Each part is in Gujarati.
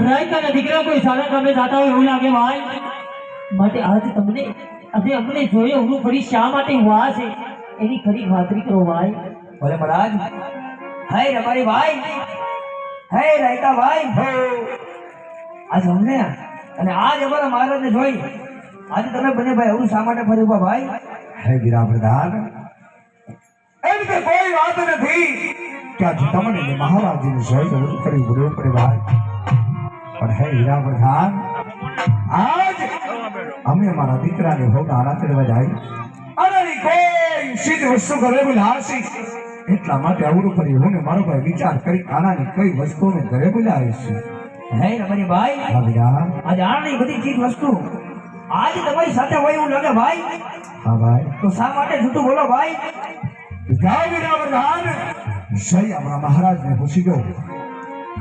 રાયકાના દીકરા કોઈ સારા કામે જાતા હોય એવું લાગે ભાઈ માટે આજ તમને અને અમને જોયો હું ફરી શા માટે હુઆ છે એની ખરી ખાતરી કરો ભાઈ બોલે મહારાજ હે રમારી ભાઈ હે રાયકા ભાઈ આજ અમને અને આજ અમારા મહારાજને જોઈ આજે તમે બને ભાઈ એવું શા માટે ફરી ઉભા ભાઈ હે ગિરા પ્રધાન એમ કે કોઈ વાત નથી કે આજે તમને મહારાજને જોઈ જરૂર કરી બોલવું પડે ભાઈ પણ હે ગિરા પ્રધાન આજ અમે અમારા દીકરાને ભોગા આના તેડવા જાય અરે કોઈ સિદ્ધ વસ્તુ ઘરે બોલાવશી એટલા માટે અવરું કરી હું ને મારો ભાઈ વિચાર કરી આનાની કઈ વસ્તુને ઘરે બોલાવીશ હે રમારી ભાઈ હા ગિરા આજ આની બધી ચીજ વસ્તુ આજ તમારી સાથે હોય એવું લાગે ભાઈ હા ભાઈ તો શા માટે જૂઠું બોલો ભાઈ? જાઓ વીરા પ્રધાન, જય આપણા મહારાજને પૂછી ગયો.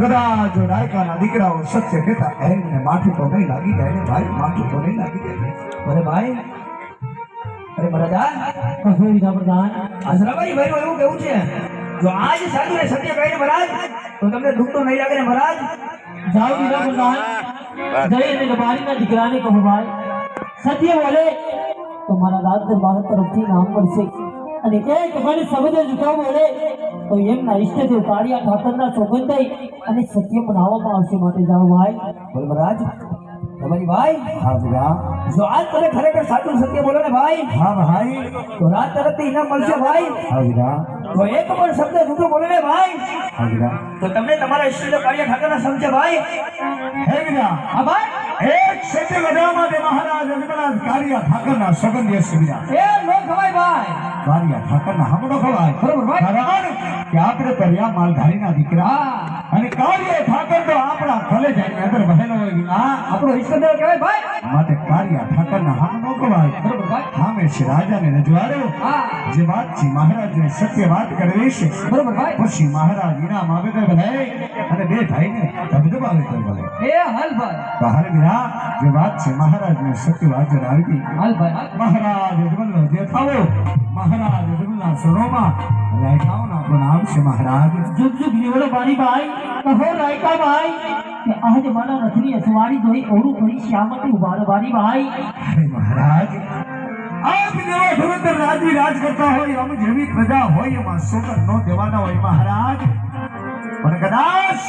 કદાચ જો રાયકાના દીકરાઓ સત્ય કહેતા એમને માથું તો નહીં લાગી જાય ને ભાઈ, માથું તો નહીં લાગી જાય. અરે ભાઈ, અરે મહારાજ, કહો વીરા પ્રધાન. આજરાબાઈ ભાઈનું એવું કેવું છે, જો આજ સાધુને સત્ય કહે ને મહારાજ, તો તમને દુઃખ તો નહીં લાગે ને મહારાજ? જાઓ વીરા પ્રધાન, જય અને રબારીના દીકરાને કહો ભાઈ, સત્ય બોલે તો મારા રાજ દરબાર તરફથી નામ મળશે, અને એક મને શબ્દ જૂઠો બોલે તો એમના ઈષ્ટદેવ કાળિયા ઠાકરના સોગંદ દઈ અને સત્ય બનાવવામાં આવશે. માટે જાઓ ભાઈ. બોલ મહારાજ. તમારી ભાઈ, હા વીરા, જો આજ તમે ખરેખર સાચું સત્ય બોલો ને ભાઈ, હા ભાઈ, તો રાજ તરફથી ઇનામ મળશે ભાઈ. હા વીરા, તો એક પણ શબ્દ જૂઠું બોલે ને ભાઈ, હા વીરા, તો તમને તમારા ઈષ્ટદેવ કાળિયા ઠાકરના સમજે ભાઈ. હે વીરા, હા ભાઈ, એક સત્ય ગઢા માટે મહારાજ અજમરાજ કાળિયા ઠાકરના સોગંદ દેશે વીરા. એ નો ખવાય ભાઈ. કાળિયા ઠાકરના હમણો ખવાય. બરોબર ભાઈ. કારણ કે આપણે કર્યા માલધારીના દીકરા, હા, અને કાળિયા ઠાકર તો આપણા કલેજાની અંદર વહેલો હોય વીરા. આપણો ઈષ્ટદેવ કહેવાય ભાઈ. માટે કાળિયા ઠાકરના હમણો ખવાય. બરોબર ભાઈ. સામે શ્રી રાજાને રજવાડો હા, જે વાત છે મહારાજને સત્ય વાત કરવી છે. બરોબર ભાઈ. પછી મહારાજ ઇનામ આવે તો ભલે, અને બે ભાઈને ધબધબાવે તો ભલે. એ હાલ ભાઈ, તો હાલ વીરા, જે વાત છે મહારાજને સત્ય વાત જણાવી. હાલ ભાઈ, હાલ. મહારાજ અજમલનો દેખાવો, મહારાજ અજમલના સરોમાં રાયકાઓના પ્રણામ છે મહારાજ. જુગ જુગ જીવડો મારી ભાઈ, કહો રાયકા ભાઈ કે આજ મારા રથની અસવારી જોઈ ઓરું પડી શ્યામતી ઉભા રહો મારી ભાઈ. હે મહારાજ, આપ જેવા ધુરંધર રાજવી રાજ કરતા હોય, અમે જેવી પ્રજા હોય એમાં સોગંદ ન દેવાના હોય મહારાજ. પણ કદાચ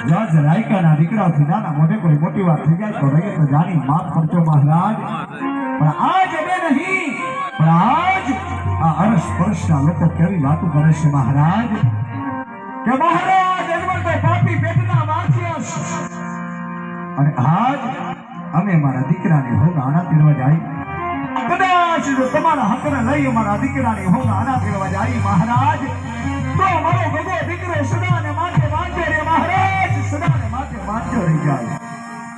જો આજ રાયકાના દીકરાઓથી નાના મોઢે કોઈ મોટી વાત થઈ જાય તો રહીએ તો જાણી માફ કરજો મહારાજ. પણ આજ અમે નહીં, પણ આજ આ અરસ પરસના લોકો કેવી વાતો કરે છે મહારાજ, કે મહારાજ અજમલ તો પાપી પેટના વાંચ્યા છે, અને આજ અમે મારા દીકરાની હોગ આણા તેડવા જાય. કદાચ જો તમારા હકને લઈ અમારા દીકરાની હોગ આણા તેડવા જાય મહારાજ, તો અમારો ગગો દીકરો સદાને માટે વાંચે રે મહારાજ, સદાને માટે વાંચો રહી જાય.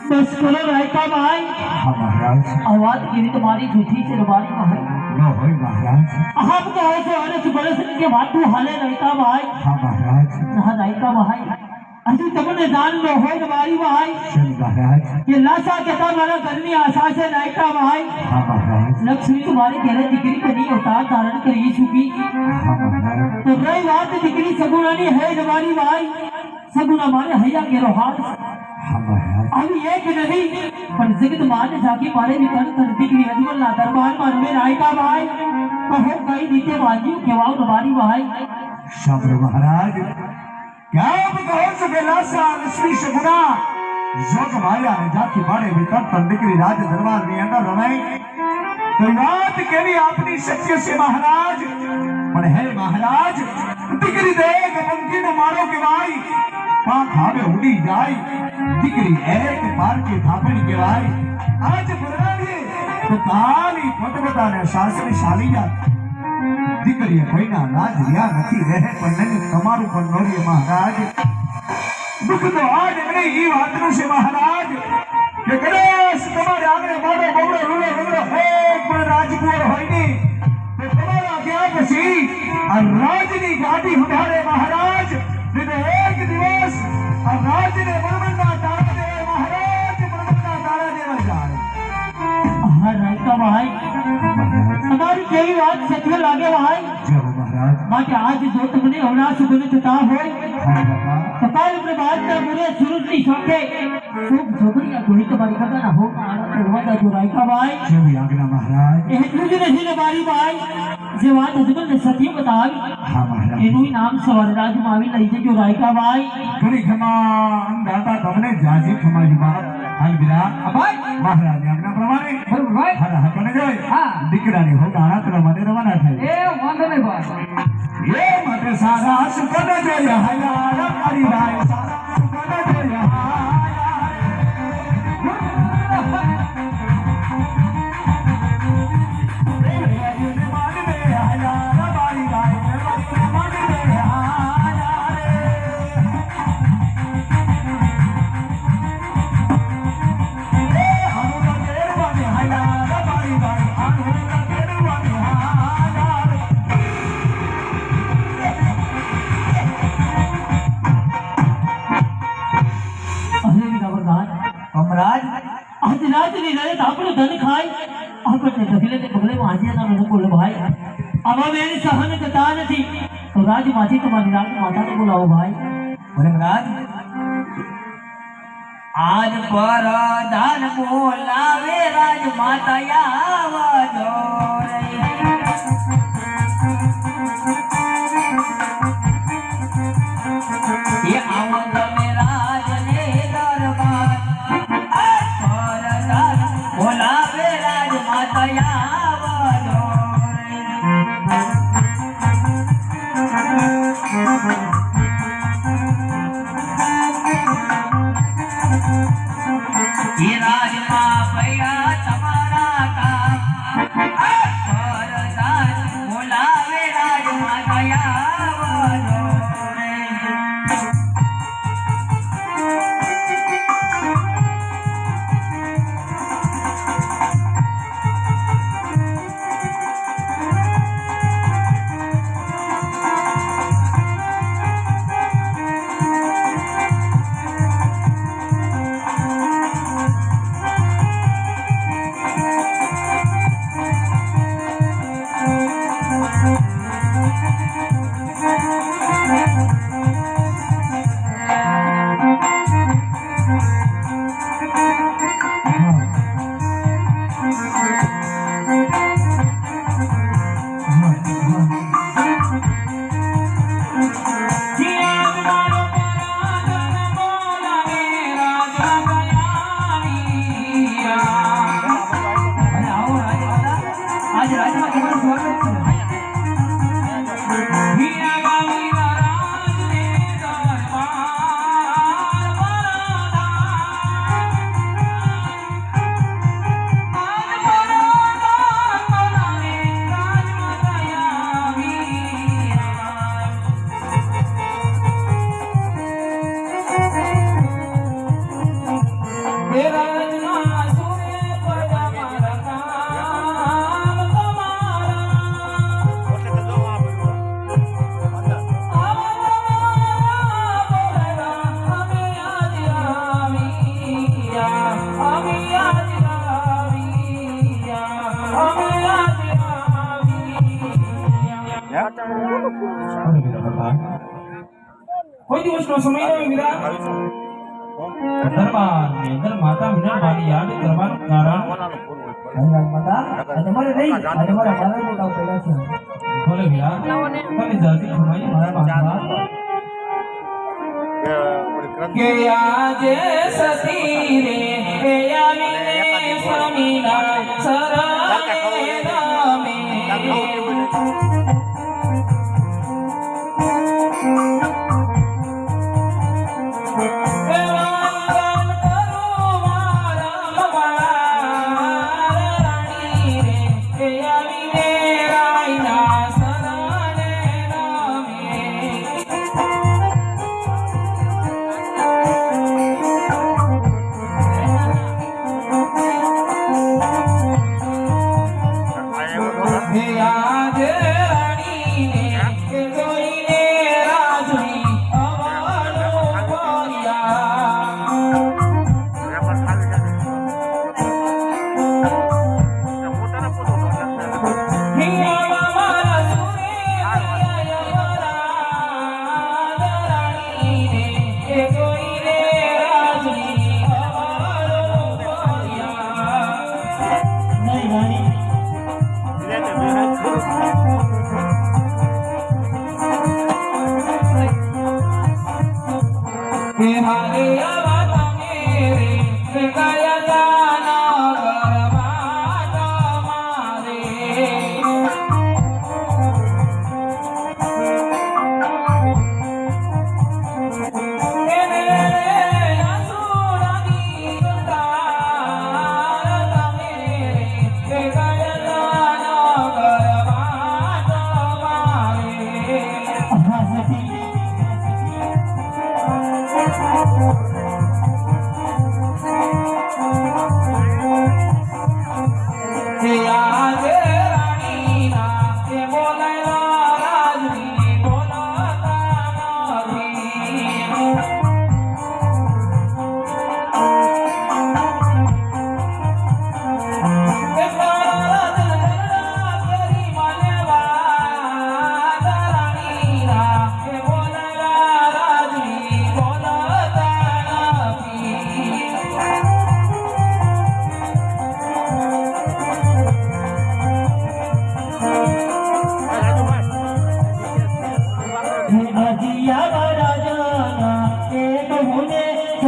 બસ કરો રાયકા ભાઈ. હા મહારાજ, આ વાત કેવી તમારી જૂઠી છે રબારી ભાઈ. ન હોય મહારાજ. આપ કહો છો અરસ બરસ કે વાતું હાલે રાયકા ભાઈ. હા મહારાજ, ના રાયકા ભાઈ, હજુ તમને જાણ ન હોય રબારી ભાઈ ચલ મહારાજ. કે લાશા કહેતા મારા ઘરની આશા છે રાયકા ભાઈ. હા મહારાજ, લક્ષ્મી तुम्हारे ઘરે દીકરી બની અવતાર ધારણ કરી ચૂકી. હા મહારાજ, તો રહી વાત દીકરી સગુણાની હે રબારી ભાઈ, સગુણા મારે હૈયા કેરો હાથ હા મહારાજ, આવી એક નહીં પણ જગત માને જાકી મારે વિકલ કર દીકરી અજમલના દરબારમાં રમે રાયકા ભાઈ. કહો કઈ રીતે વાંચ્યું કેવાવ રબારી ભાઈ. સાંભળો મહારાજ, ક્યાં કહો છો કે લાસા લક્ષ્મી સગુણા જોગ માયા અને જાથી મારે વિકટ પણ દીકરી રાજ દરબારની અંદર રમાઈ, તો વાત કેવી આપની સત્ય છે મહારાજ. પણ હે મહારાજ, દીકરી દેખ પંખીનો મારો કહેવાય, પાંખ આવે ઉડી જાય, દીકરી એક બાર કે થાપણી કહેવાય. આજ પરણાવીએ તો તારી પટપટાને સાસરી શાલી જાય. દીકરીએ કોઈના રાજ રહ્યા નથી, રહે પણ નહીં, તમારું પણ નોરીએ મહારાજ. દુઃખ તો આજ એમને એ વાતનું છે મહારાજ, કે કદાચ તમારે આંગણે મોટો બગડો રૂડો બગડો એક પણ રાજકુંવર હોય નહીં, તો તમારા ત્યાં પછી આ રાજની ગાદી ઉઠાડે મહારાજ. નહીં તો એક દિવસ આ રાજને બળવંતના તાળા દેવાય મહારાજ, બળવંતના તાળા દેવાય જાય. હા રાયકા ભાઈ, તમારી કેવી વાત સત્ય લાગે ભાઈ. જય હો મહારાજ. માટે આજ જો તમને અવનાશ ગુણ થતા હોય હા બાપા. કપાલ પ્રભાતના મુરે સુરજની શોખે શુભ જોગણીયા જોઈ તમારી કદાના હોમ આનંદ કરવા દાજો રાયકા ભાઈ. જેવી આજ્ઞા મહારાજ. એટલું જ નહીં ને મારી ભાઈ, જે વાત અજમલને સત્ય બતાવી હા મહારાજ. એનું નામ સ્વર્ગરાજમાં આવી લઈ જજો રાયકા ભાઈ. ઘણી ખમા દાતા તમને જાજી ખમાજી બાપ. હાલ બિરા ભાઈ, મહારાજની આજ્ઞા પ્રમાણે બરોબર ભાઈ. હારા હાકોને જોઈ હા. દીકરાની હોગ આણા તેડવા માટે રવાના થાય. એ વાંધો નહીં ભાઈ. એ માટે સારા સુકન જોયા હાયા મારી ભાઈ, સારા સુકન જોયા હાયા. રેવાયુને માનવે હાયા મારી ભાઈ, રેવાયુને માનવે હાયા રે. એ હાનુના કેડવાને હાયા મારી ભાઈ, હાનુના કેડવાને હાયા. આપણું ધન ખાય આપણને ઢગલે ને પગલે વાંચ્યા ન બોલો ભાઈ આવા મેરી સહન થતા નથી તો રાજમાંથી તમારી રાજ માતાને બોલાવો ભાઈ બોલે રાજ આજ પર દાન બોલાવે રાજ માતા આવજો રે એ આવો તમે રાજ ને દરબાર આજ પર દાન બોલાવે રાજ માતા આવજો રે રાજમાં પૈયા તમારા કામ પરદાન બોલાવે રાજમાં દયાવજો કોઈ દિવસનો સમય નહીં વીરા દરબારની અંદર માતા મીરાબાઈ યાદ કરવાનું કારણ રાજ માતા આજે મારે નહીં આજે મારા મહારાજને કામ પડ્યા છે બોલે વીરા તમે જલ્દી ખમાઈ મારા પાસે કે આજે સતી રે કે આવીને સ્વામીના શરણે રમે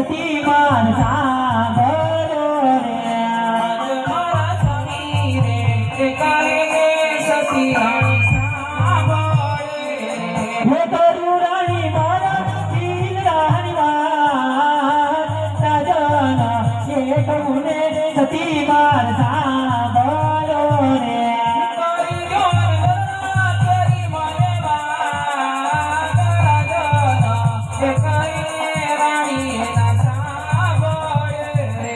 સતી માન સાંભળો રે મારા સ્વામી રે એ કાલે સતી રાણી સાંભળે હે કરુણાની મારા દિલ રાણી રાજા એ કરુણે સતી માન સાંભળો રે તારી જોન વરણા તેરી મને રાજા એ કાલે રાણી એના સાંભળે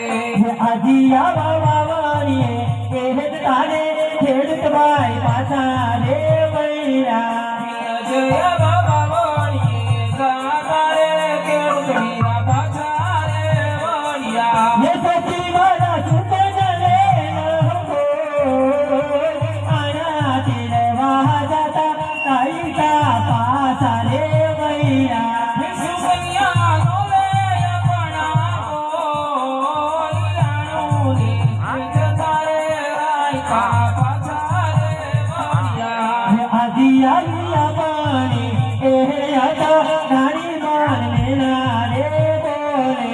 આજીયા બાવાણીએ કેહત તારે ખેડૂત ભાઈ પાછા રે વૈરા જય બાબા વાણી સાગરે કેળુણી ના પાછા રે વાણિયા ये सती मारा सुतने हमको आना तेरे वहाँ जाता ताई का पासा रे मैया સુસૈયા નોલે આપણા ઓલિયાણુની જતારે રાયકા પાછા રે વાણિયા आदि आलिया पानी ए आता रानी मान मेरा रे बोले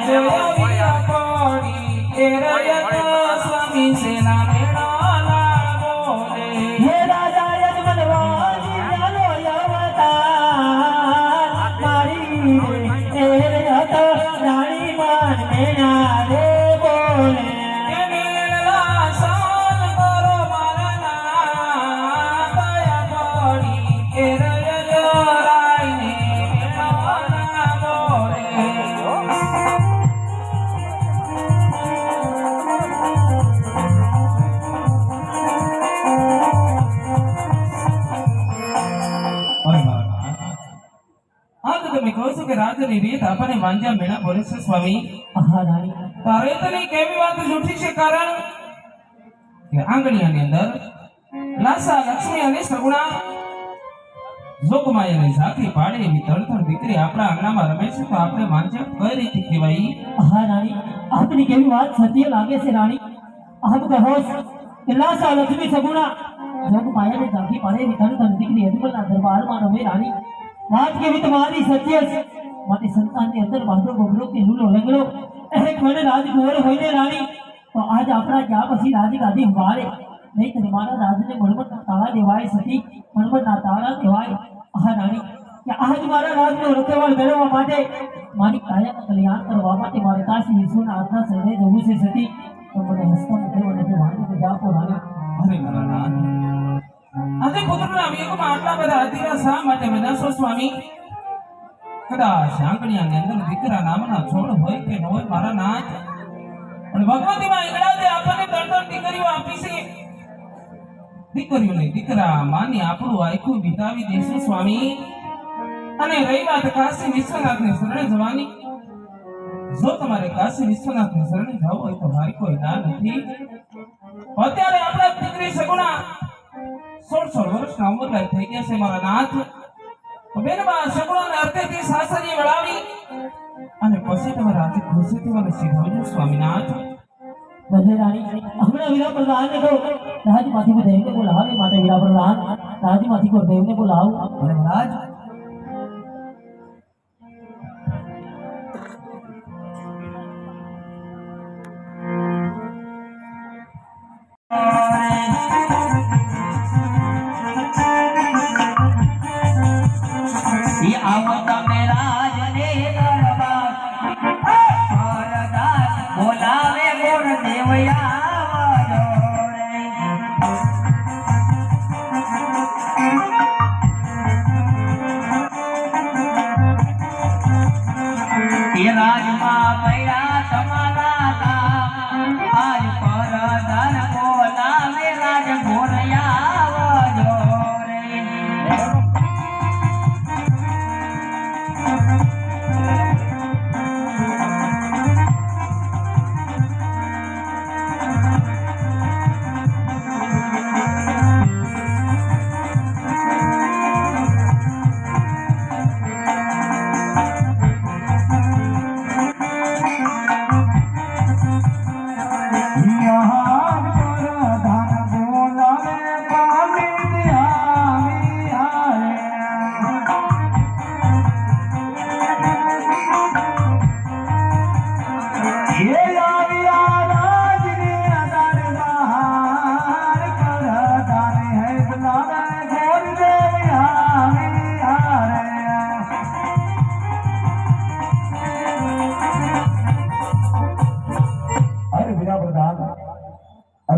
જય વિયા કોડી એ રયત સ્વામી સેના મેળા ના બોલે ये राजा यजमानवानी जानो अवतार मारी रे ए आता रानी मान मेरा रे बोले કેમેલા સાલ કરો મારના દયા કોડી એ રયત રાયની મેળા ના બોલે અરે મારા હા તો તમે કહો છો કે રાજની રીત આપણને માંજા મેળા બોલે છે સ્વામી આહા રાણી તારે તને કેવી વાત જૂઠી છે કારણ કે આંગણિયાની અંદર લાસા લક્ષ્મી અને સગુણા જોગમાયાની ઝાંખી પાડે એવી તડતડ દીકરી આપણા આંગણામાં રમે છે તો આપણે માંજા કઈ રીતે કહેવાય આહા રાણી આપની કેવી વાત સત્ય લાગે છે રાણી આપ કહો કે લાસા લક્ષ્મી સગુણા જોગ માયાને ઝાંખી પાડે એવી તન દીકરી અજમલના દરબારમાં રમે રાણી વાત કેવી તમારી સત્ય છે માટે સંતાનની અંદર વાંધો ગોગલો કે લૂલો લંગડો એ કોને રાજકુંવર હોઈને રાણી તો આજ આપણા જ્યાં પછી રાજગાદી હવારે નહીં તો મારા રાજને મણમણના તાળા દેવાય સતી મણમણના તાળા દેવાય આહા રાણી કે આજ મારા રાજનો રખેવાળ મેળવવા માટે મારી કાયાનું કલ્યાણ કરવા માટે મારે કાશી વિશ્વના આજના શરણે જવું છે સતી તો મને હસતા મુખે મને તે વાણી તો જાપો રાણી અરે મારા નાથ આજે પુત્રના વિયોગમાં આટલા બધા અધીરા શા માટે બન્યા સ્વામી કદાચ આંગણિયાની અંદર દીકરા નામના છોડ હોય કે ન હોય મારા નાથ પણ ભગવતીમાં ઈંગડા જે આપણને તડતડ દીકરીઓ આપી છે દીકરીઓ નહીં દીકરા માની આપણું આખું વિતાવી દેશું સ્વામી અને રહી વાત કાશી વિશ્વનાથને શરણે જવાની જો તમારે કાશી વિશ્વનાથને શરણે જવું હોય તો મારી કોઈ ના નથી અત્યારે આપણા દીકરી સગુણા 16 વર્ષના ઉંમરલાયક થઈ ગયા છે મારા નાથ બેનબા સગુણાને અર્ધેથી સાસરીએ વળાવી અને પછી તમારે આજે ખુશીથી મને સીધવજો સ્વામીનાથ ભલે રાણી હમણાં વીરા પ્રધાનને કહો રાજમાંથી કોઈ દેવને બોલાવે માટે વીરા પ્રધાન રાજમાંથી કોઈ દેવને બોલાવું અરે મહારાજ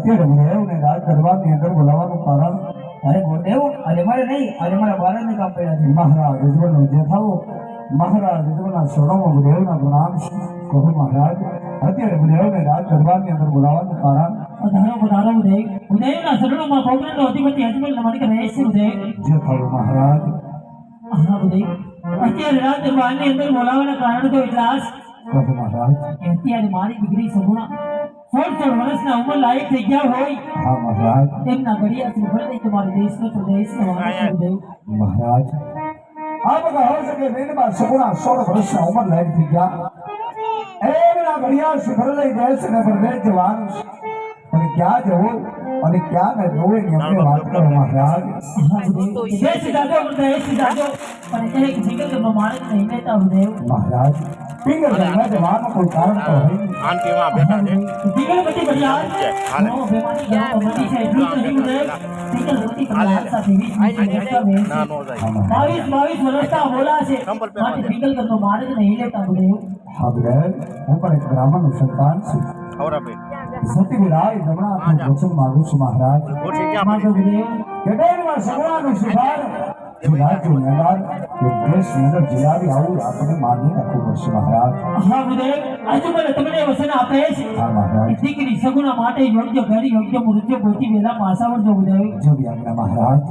અત્યારે ગુરુદેવને રાજ દરબારની અંદર બોલાવવાનું કારણ અરે ગુરુદેવ અરે મારે નહીં અરે મારા બાળકને કામ પડ્યા છે મહારાજ યજમાનનો જેઠાવો મહારાજ યજમાનના શરણોમાં ગુરુદેવના પ્રણામ છે. કહો મહારાજ અત્યારે ગુરુદેવને રાજ દરબારની અંદર બોલાવવાનું કારણ પધારો પધારો ઉદય ઉદયના શરણોમાં ભોગનો અધિપતિ અજમલ નમન કરે છે ઉદય. જેઠાવો મહારાજ હા ઉદય અત્યારે રાત દરબારની અંદર બોલાવવાના કારણ તો એટલા જ કહો મહારાજ કે અત્યારે મારી દીકરી સગુણા 16 વર્ષના ઉંમર લાયક થઈ ગયા હોય હા મહારાજ તેમના ઘડિયા શ્રીફળ લઈ તમારા દેશનો પ્રદેશનો વાસ ઉદય. મહારાજ આ બધા હોય છે કે વેદમાં સગુણા 16 વર્ષના ઉંમર લાયક થઈ ગયા એમના ઘડિયાળ શિખર લઈ દેશ અને પરદેશ જવાનું છે. અને ક્યાં જવું અને ક્યાં ન જવું એની અમને વાત કરો મહારાજ. હા ઉદય દેશ દાદો દેશ દાદો પણ એક જંગલનો માર્ગ નહીં લેતા ઉદય. મહારાજ પિંગલ ગંગા જવાનું કોઈ કારણ તો હોય નહીં. આંટીમાં બેઠા છે દીકરી બધી બઢિયાર હાલે. નો બેમાની ગયા બધી છે એટલું જ નહીં ઉદય. દીકરી બધી બઢિયાર સાથે 20 વર્ષના ના વેશ નો જાય હા મહારાજ. 22 વર્ષના બોલા છે માટે પિંગલગરનો માર્ગ નહીં લેતા ઉદય. હા બહેન હું પણ એક બ્રાહ્મણનું સંતાન છું. ખવરા બે સતીવિલાય જમણા હાથનું વચન માંગુ છું મહારાજ. ગોઠી ક્યાં માધવ ઉદય કે ડેરમાં સગુણાનું શિકાર જે રાજ્ય મેદાન કે દેશની અંદર જીલાવી આવું આપણને માની રાખવું પડશે મહારાજ. હા ઉદય અજમલ તમને વસન આપે છે હા મહારાજ દીકરી સગુણા માટે યોગ્ય ઘર યોગ્ય મૃત્યુ ગોતી વેલા પાસાવર જો ઉદય. જો આજ્ઞા મહારાજ.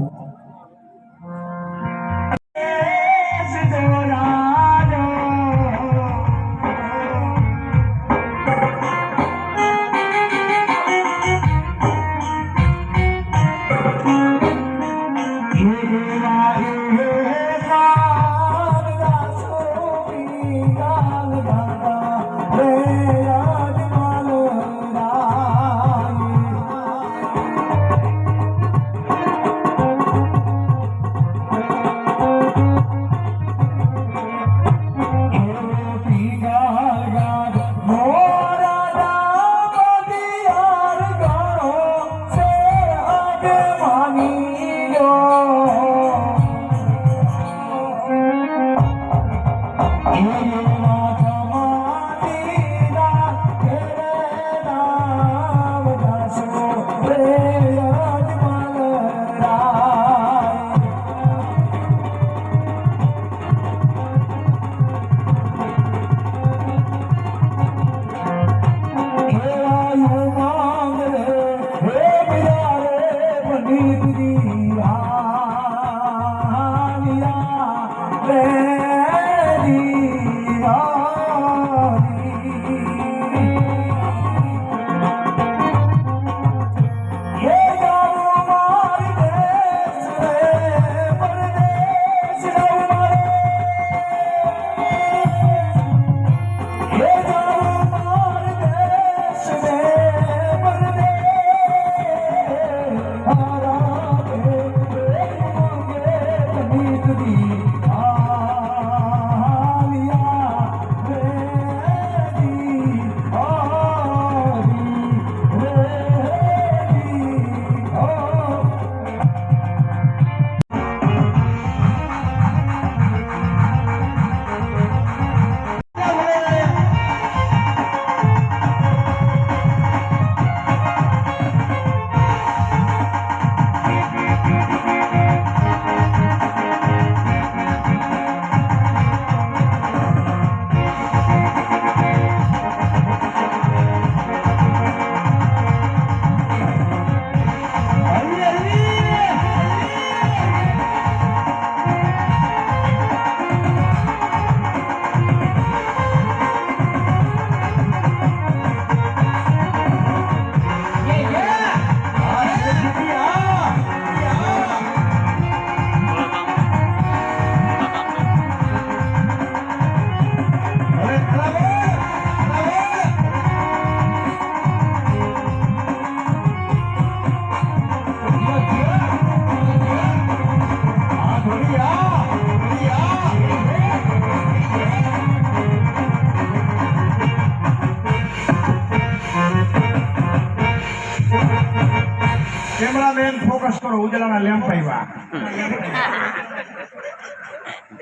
કેમેરામેન ફોકસ કરો ઉજળાના લેમ્પ આવ્યા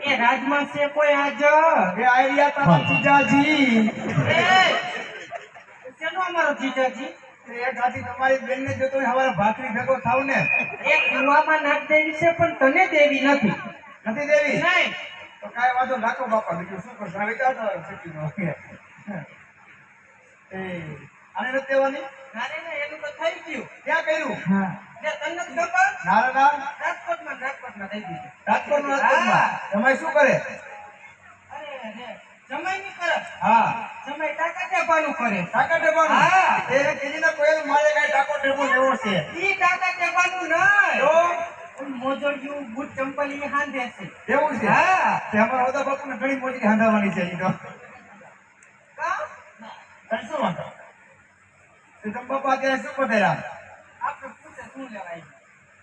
એ રાજમાં છે કોઈ આજ એ આઈડિયા તારા જીજાજી શેનો અમારો જીજાજી એક હાથી તમારી બેનને જોતો હોય, હવારે ભાખરી ભેગો થાવ ને એક કુવામાં નાખ દેવી છે પણ તને દેવી નથી. નથી દેવી નહીં. તો કાંઈ વાંધો નાખો બાપા, બીજું શું કરશો? આ વિચારતો હોય શેઠીનો. એ આને નથી દેવાની? ના રે ના, એનું તો થઈ ગયું. ક્યાં કર્યું? ને તને નથી ખબર? ના રે ના, રાજકોટમાં થઈ ગયું છે. રાજકોટમાં રાજકોટમાં. જમાઈ શું કરે? અરે રે, જમાઈ ની કરે. હા, જમાઈ ટાકા ટેપાનું કરે. ટાકા ટેપાનું. હા. એ કીધીને કોઈ મારે કાંઈ ટાકો ટેપો લેવો છે. ઈ ટાકા ટેપાનું નહીં. તો મોજડિયું બૂટ ચંપલ ઈ હાંધે છે. એવું છે? હા. તે અમારા હોદા બાપુને ઘણી મોટી હાંધાવાની છે ઈ તો. કા? તારે શું વાંધો? તે તમ બાપા અત્યારે શું પધાર્યા? આપણે પૂછે શું લેવાય?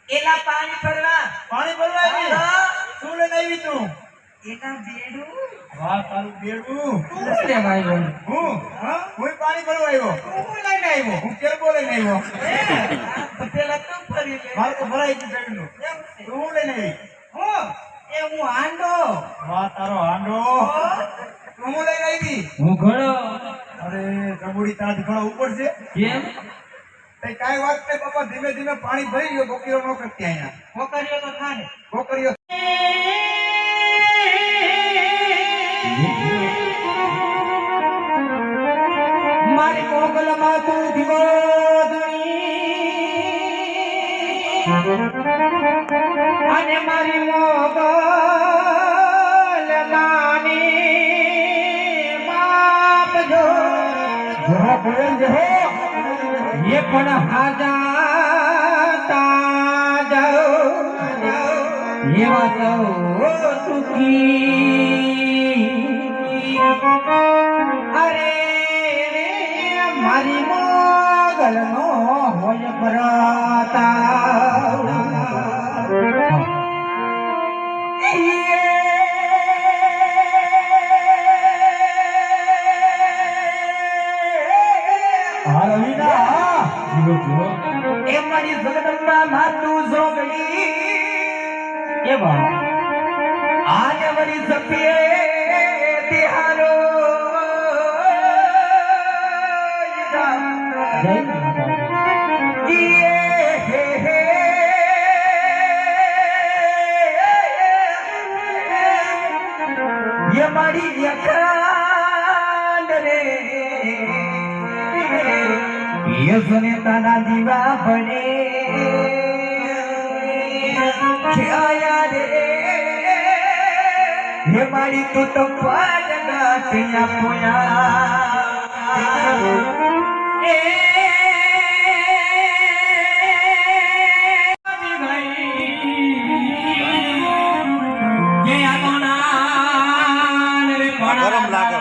એલા પાણી ભરવા. પાણી ભરવા આવી? હા. શું લઈને આવી તું? એલા બેડું. વાહ, તારું બેડું. તું શું લેવા આવ્યો? હું? હા? હું પાણી ભરવા આવ્યો. તું શું લઈને આવ્યો? હું કેરબો લઈને આવ્યો. એ, પેલા તું ફરી લે. મારે તો ભરાઈ ગયું બેડનું. એવું છે. તું હું લઈને આવી? હું? એ હું હાંડો. વાહ, તારો હાંડો. તું હું લઈને આવી? હું ઘણો. અરે જબુડી તારાથી ઘણો ઉપર છે. કેમ? તે કાંઈ વાત નહીં બાપા, ધીમે ધીમે પાણી ભરી ગયો. બોકરીઓ ન કરતી અહીંયા. છોકરીઓ તો થાને. બોકરીઓ મારી મોગલમાં તું દિવાદણી અને મારી મોગલ માની બાપ જો એ પણ હાજા જાઓ એવા સૌ સુખી અરે મારી મોગલ નો હોય એ મારી જગદંબા માતું જોગણી એવા આજે મારી સપીએ તિહારો ये मारी अखांड रे ये सुने ताना दीवा बने आया रे ये मारी तू तो पाजगा तिया पोया ગરમ લાગે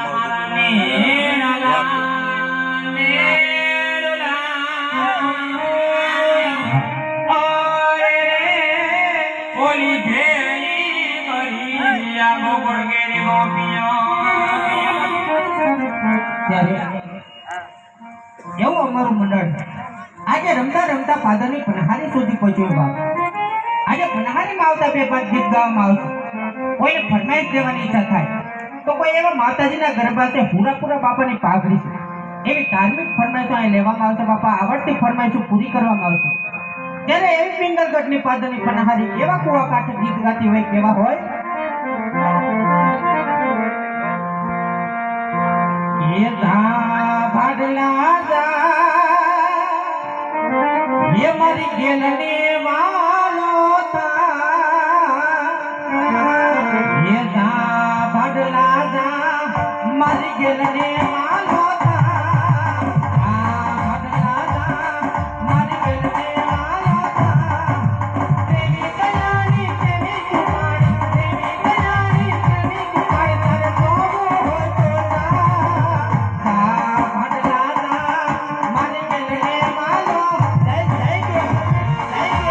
એવું અમારું મંડળ આજે રમતા રમતા ફાધરની પનહારી સુધી પહોંચ્યું બાપ. આજે પનહારીમાં આવતા બે પાંચ ગીત ગાવામાં આવશે. કોઈને ફરમાઈશ દેવાની ઈચ્છા થાય તો કોઈ એવા માતાજીના ગરબા છે હુરાપુરા બાપાની પાઘડી છે એવી ધાર્મિક ફરમાઈશો અહીં લેવામાં આવશે બાપા. આવડતી ફરમાઈશો પૂરી કરવામાં આવશે. ત્યારે એવી પિંગલગઢની પાદરની પનહારી એવા કુવા કાંઠે ગીત ગાતી હોય કેવા હોય ये धा भाडला जा ये मारी गेलने वालो था ये धा भाडला जा मारी गेलने वालो જય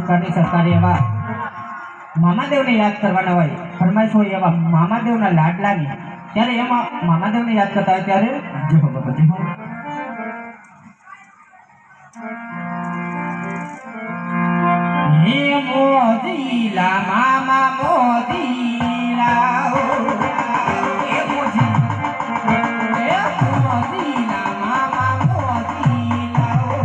પ્રકારની સરકારી એવા મામાદેવને યાદ કરવાના હોય, ફરમાઈશ હોય એવા મામાદેવના લાડલાની, ત્યારે એમાં મામાદેવને યાદ કરતા હોય ત્યારે જય હો બાપા, જય હો. હે મોદીલા મામા મોદીલા ઓ, હે મોદીલા મામા મોદીલા ઓ.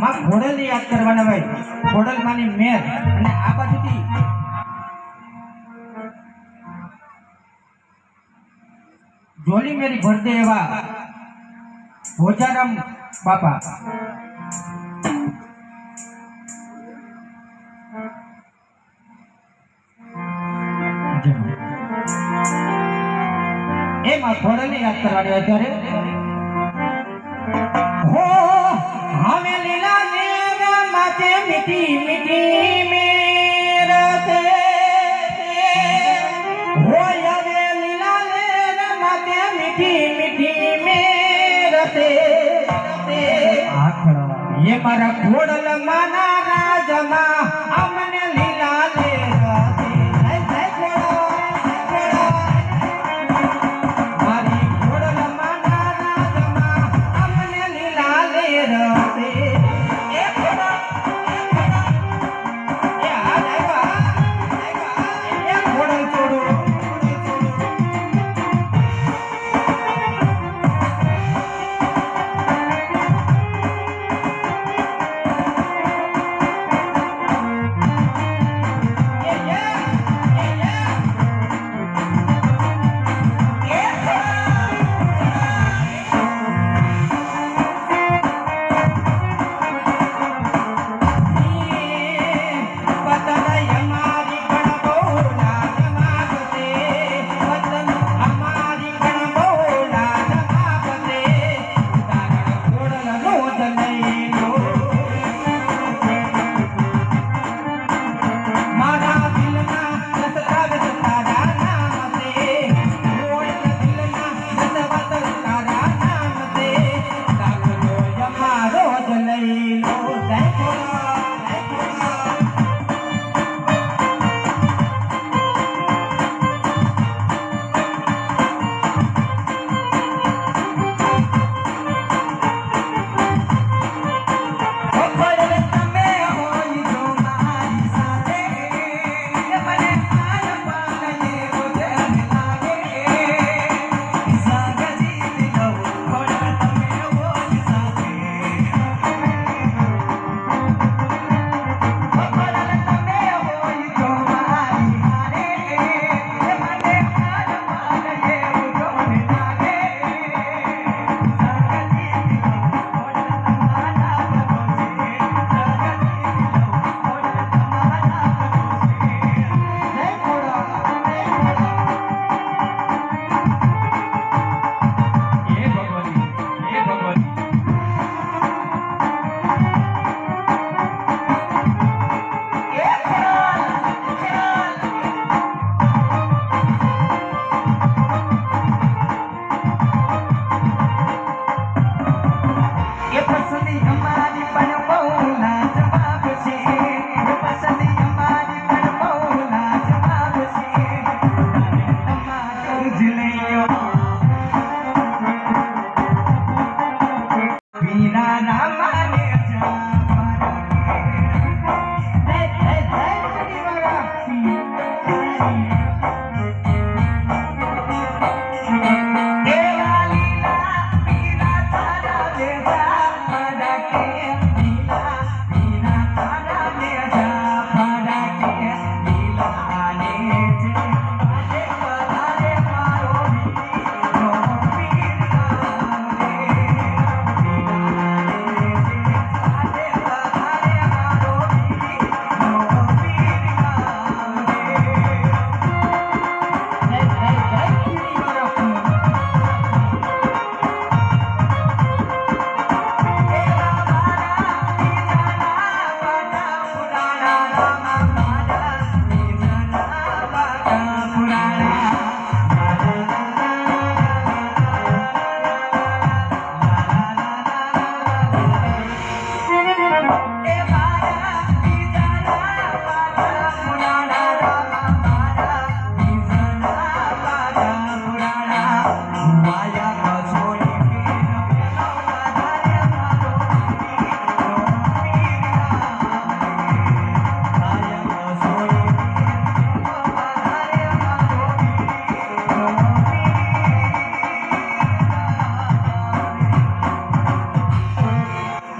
માં ઘોડલને યાદ કરવાના હોય, ઘોડલમાંની મેર, અને આ બાજુથી જોલી મેરી ભરતે એવા ભોજારામ બાપા. એમાં ઘોડલને યાદ કરવાની હોય ત્યારે હો હમે લીલા નેર માતે મીઠી મીઠી મેર તે હો હવે લીલા નેર માતે મીઠી મીઠી મેર તે ये मारा घोड़ल माना राजमा अमने लीला ले मारी घोड़ल माना राजमा अमने लीला ले रते ए घोड़ा ए आ जाएगा ए घोड़ल छोड़ो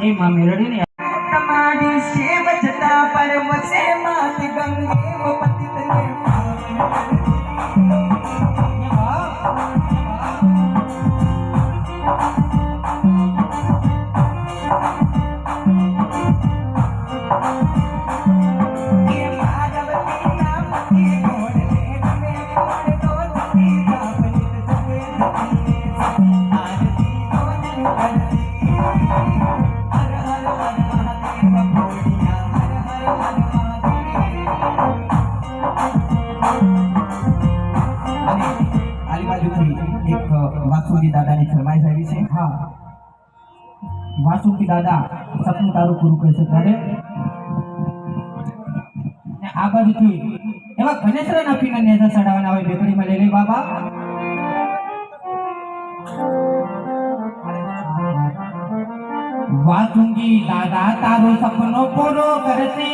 એ માં મેરડી ને તમારી સેવ જતા પરમ સે માત ગંગે પતિત ને વાસુકી દાદાની ફરમાઈશ આવી છે. હા, વાસુકી દાદા સપનું તારું પૂરું કરશે ત્યારે આ બાજુથી એવા ઘનેસરાના પીને નેજા ચડાવવાના હોય બેકડીમાં લઈ લે બાબા. વાસુકી દાદા તારો સપનો પૂરો કરશે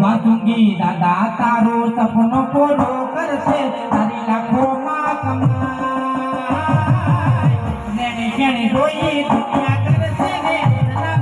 વાસુકી દાદા તારો સપનો પૂરો કરશે તારી લાખોમાં કમાઈ જેને જેને રોઈ દુનિયા કરશે ને નામ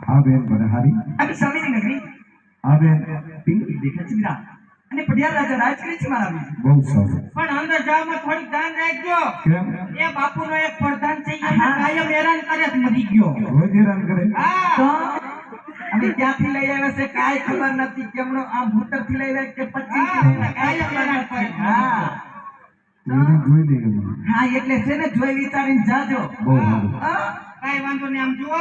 હા બેન બનહારી, અભી સમીની નગરી હા બેન પિંકી દેખા ચીરા અને પડિયાર રાજા રાજ કરી છે મારા બીજ બહુ સારું. પણ અંદર જવામાં થોડીક ધ્યાન રાખજો. કેમ એ બાપુનો એક પ્રધાન છે એને કાયમ હેરાન કરે જ મરી ગયો. રોજ હેરાન કરે? તો અમે ક્યાંથી લઈ આવ્યા છે કાંઈ ખબર નથી કેમનો આ ભૂતર થી લઈ આવ્યા કે 25 કાયમ હેરાન કરે. હા એને જોઈ લઈએ મને. હા એટલે છે ને જોઈ વિચારીને જાજો. બહુ સારું. હા? કાંઈ વાંધો નહીં. આમ જુઓ,